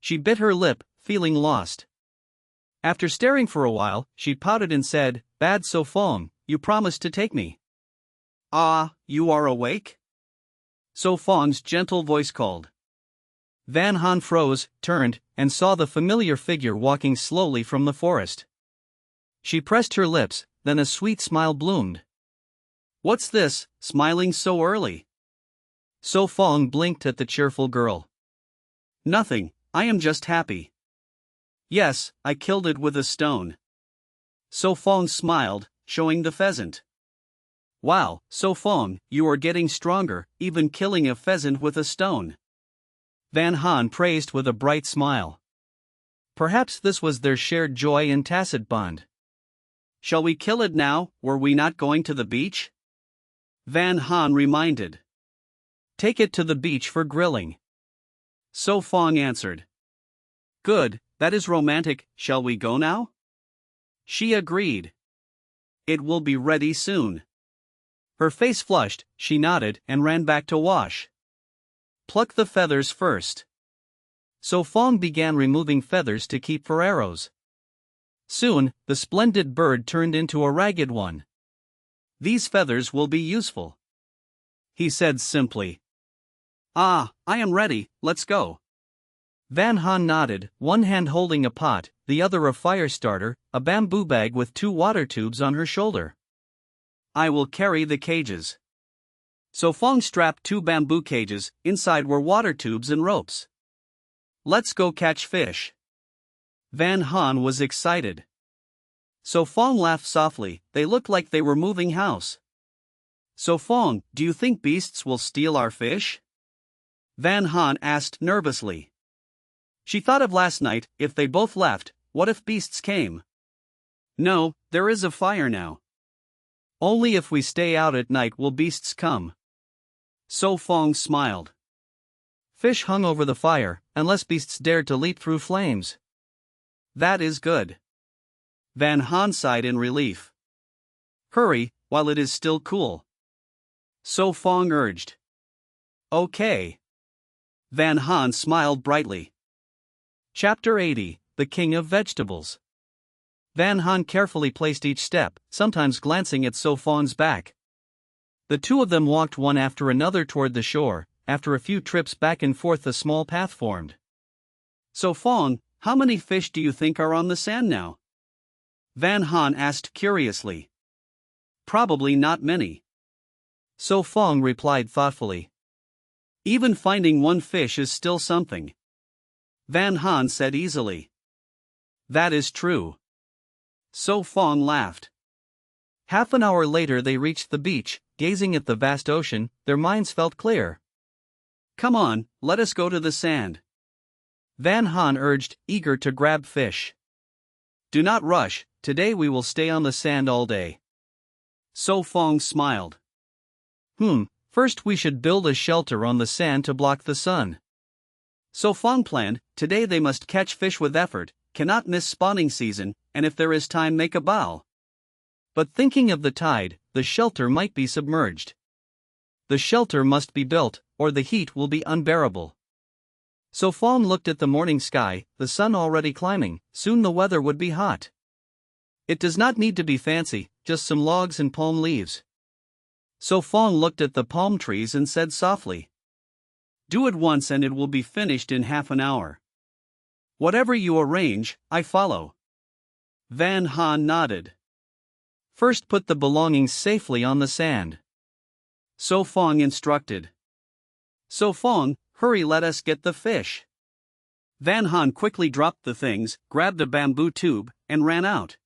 She bit her lip, feeling lost. After staring for a while, she pouted and said, Bad So Phong, you promised to take me. Ah, you are awake? So Phong's gentle voice called. Van Han froze, turned, and saw the familiar figure walking slowly from the forest. She pressed her lips, then a sweet smile bloomed. What's this, smiling so early? So Phong blinked at the cheerful girl. Nothing, I am just happy. Yes, I killed it with a stone. So Phong smiled, showing the pheasant. Wow, So Phong, you are getting stronger, even killing a pheasant with a stone. Van Han praised with a bright smile. Perhaps this was their shared joy and tacit bond. shall we kill it now, were we not going to the beach? Van Han reminded. Take it to the beach for grilling. So Phong answered. Good, that is romantic, shall we go now? She agreed. It will be ready soon. Her face flushed, she nodded and ran back to wash. Pluck the feathers first. So Phong began removing feathers to keep for arrows. Soon, the splendid bird turned into a ragged one. These feathers will be useful, he said simply. Ah, I am ready, let's go. Van Han nodded, one hand holding a pot, the other a fire starter, a bamboo bag with 2 water tubes on her shoulder. I will carry the cages. So Phong strapped 2 bamboo cages, inside were water tubes and ropes. Let's go catch fish. Van Han was excited. So Phong laughed softly, they looked like they were moving house. So Phong, do you think beasts will steal our fish? Van Han asked nervously. She thought of last night, if they both left, what if beasts came? No, there is a fire now. Only if we stay out at night will beasts come. So Phong smiled. Fish hung over the fire, unless beasts dared to leap through flames. That is good. Van Han sighed in relief. Hurry, while it is still cool. So Phong urged. Okay. Van Han smiled brightly. Chapter 80, The King of Vegetables. Van Han carefully placed each step, sometimes glancing at So Phong's back. The two of them walked one after another toward the shore. After a few trips back and forth a small path formed. So Phong, how many fish do you think are on the sand now? Van Han asked curiously. Probably not many. So Phong replied thoughtfully. Even finding one fish is still something. Van Han said easily. That is true. So Phong laughed. Half an hour later they reached the beach, gazing at the vast ocean, their minds felt clear. Come on, let us go to the sand. Van Han urged, eager to grab fish. Do not rush, today we will stay on the sand all day. So Phong smiled. First we should build a shelter on the sand to block the sun. So Phong planned, today they must catch fish with effort, cannot miss spawning season, and if there is time make a bow. But thinking of the tide, the shelter might be submerged. The shelter must be built, or the heat will be unbearable. So Phong looked at the morning sky, the sun already climbing, soon the weather would be hot. It does not need to be fancy, just some logs and palm leaves. So Phong looked at the palm trees and said softly. Do it once and it will be finished in half an hour. Whatever you arrange, I follow. Van Han nodded. First put the belongings safely on the sand. So Phong instructed. So Phong, hurry, let us get the fish. Van Han quickly dropped the things, grabbed a bamboo tube, and ran out.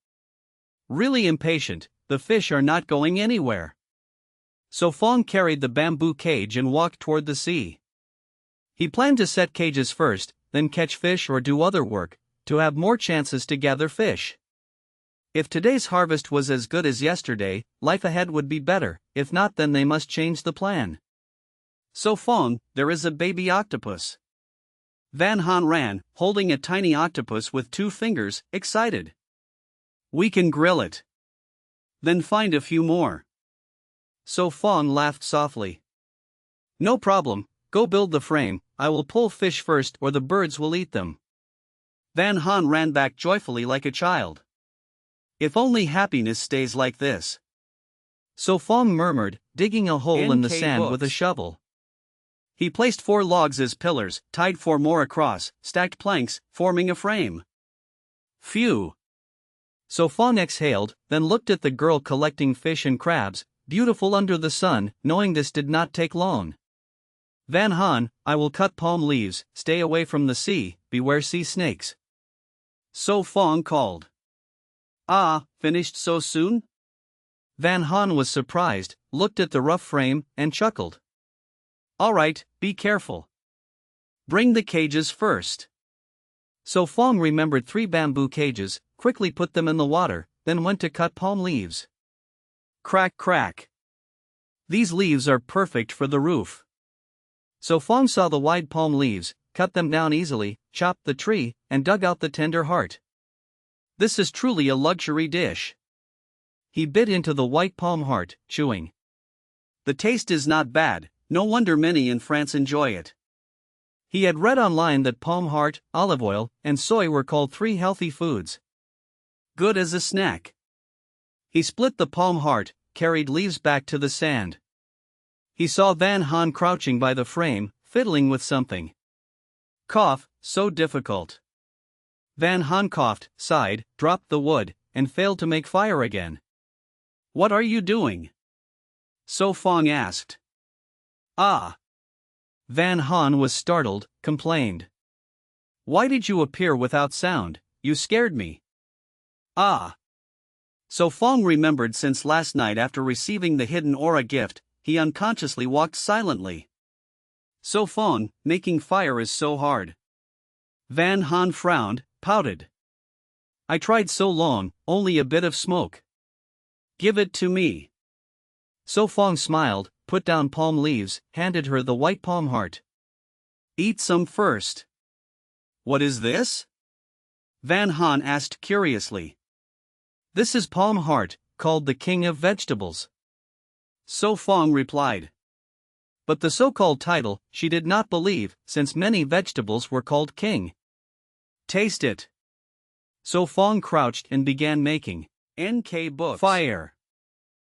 Really impatient, the fish are not going anywhere. So Phong carried the bamboo cage and walked toward the sea. He planned to set cages first, then catch fish or do other work, to have more chances to gather fish. If today's harvest was as good as yesterday, life ahead would be better, if not then they must change the plan. So Phong, there is a baby octopus. Van Han ran, holding a tiny octopus with 2 fingers, excited. We can grill it. Then find a few more. So Phong laughed softly. No problem, go build the frame, I will pull fish first or the birds will eat them. Van Han ran back joyfully like a child. If only happiness stays like this. So Phong murmured, digging a hole in the sand books. with a shovel. He placed 4 logs as pillars, tied 4 more across, stacked planks, forming a frame. Phew. So Phong exhaled, then looked at the girl collecting fish and crabs, beautiful under the sun, knowing this did not take long. Van Han, I will cut palm leaves, stay away from the sea, beware sea snakes. So Phong called. Ah, finished so soon? Van Han was surprised, looked at the rough frame, and chuckled. All right, be careful. Bring the cages first. So Phong remembered 3 bamboo cages, quickly put them in the water, then went to cut palm leaves. Crack, crack. These leaves are perfect for the roof. So Phong saw the wide palm leaves, cut them down easily, chopped the tree, and dug out the tender heart. This is truly a luxury dish. He bit into the white palm heart, chewing. The taste is not bad, no wonder many in France enjoy it. He had read online that palm heart, olive oil, and soy were called 3 healthy foods. Good as a snack. He split the palm heart, carried leaves back to the sand. He saw Van Han crouching by the frame, fiddling with something. Cough, so difficult. Van Han coughed, sighed, dropped the wood, and failed to make fire again. What are you doing? So Phong asked. Ah. Van Han was startled, complained. Why did you appear without sound? You scared me. Ah. So Phong remembered since last night after receiving the hidden aura gift, he unconsciously walked silently. So Phong, making fire is so hard. Van Han frowned, pouted. I tried so long, only a bit of smoke. Give it to me. So Phong smiled, put down palm leaves, handed her the white palm heart. Eat some first. What is this? Van Han asked curiously. This is palm heart, called the king of vegetables. So Phong replied. But the so-called title, she did not believe, since many vegetables were called king. Taste it. So Phong crouched and began making NK books. Fire.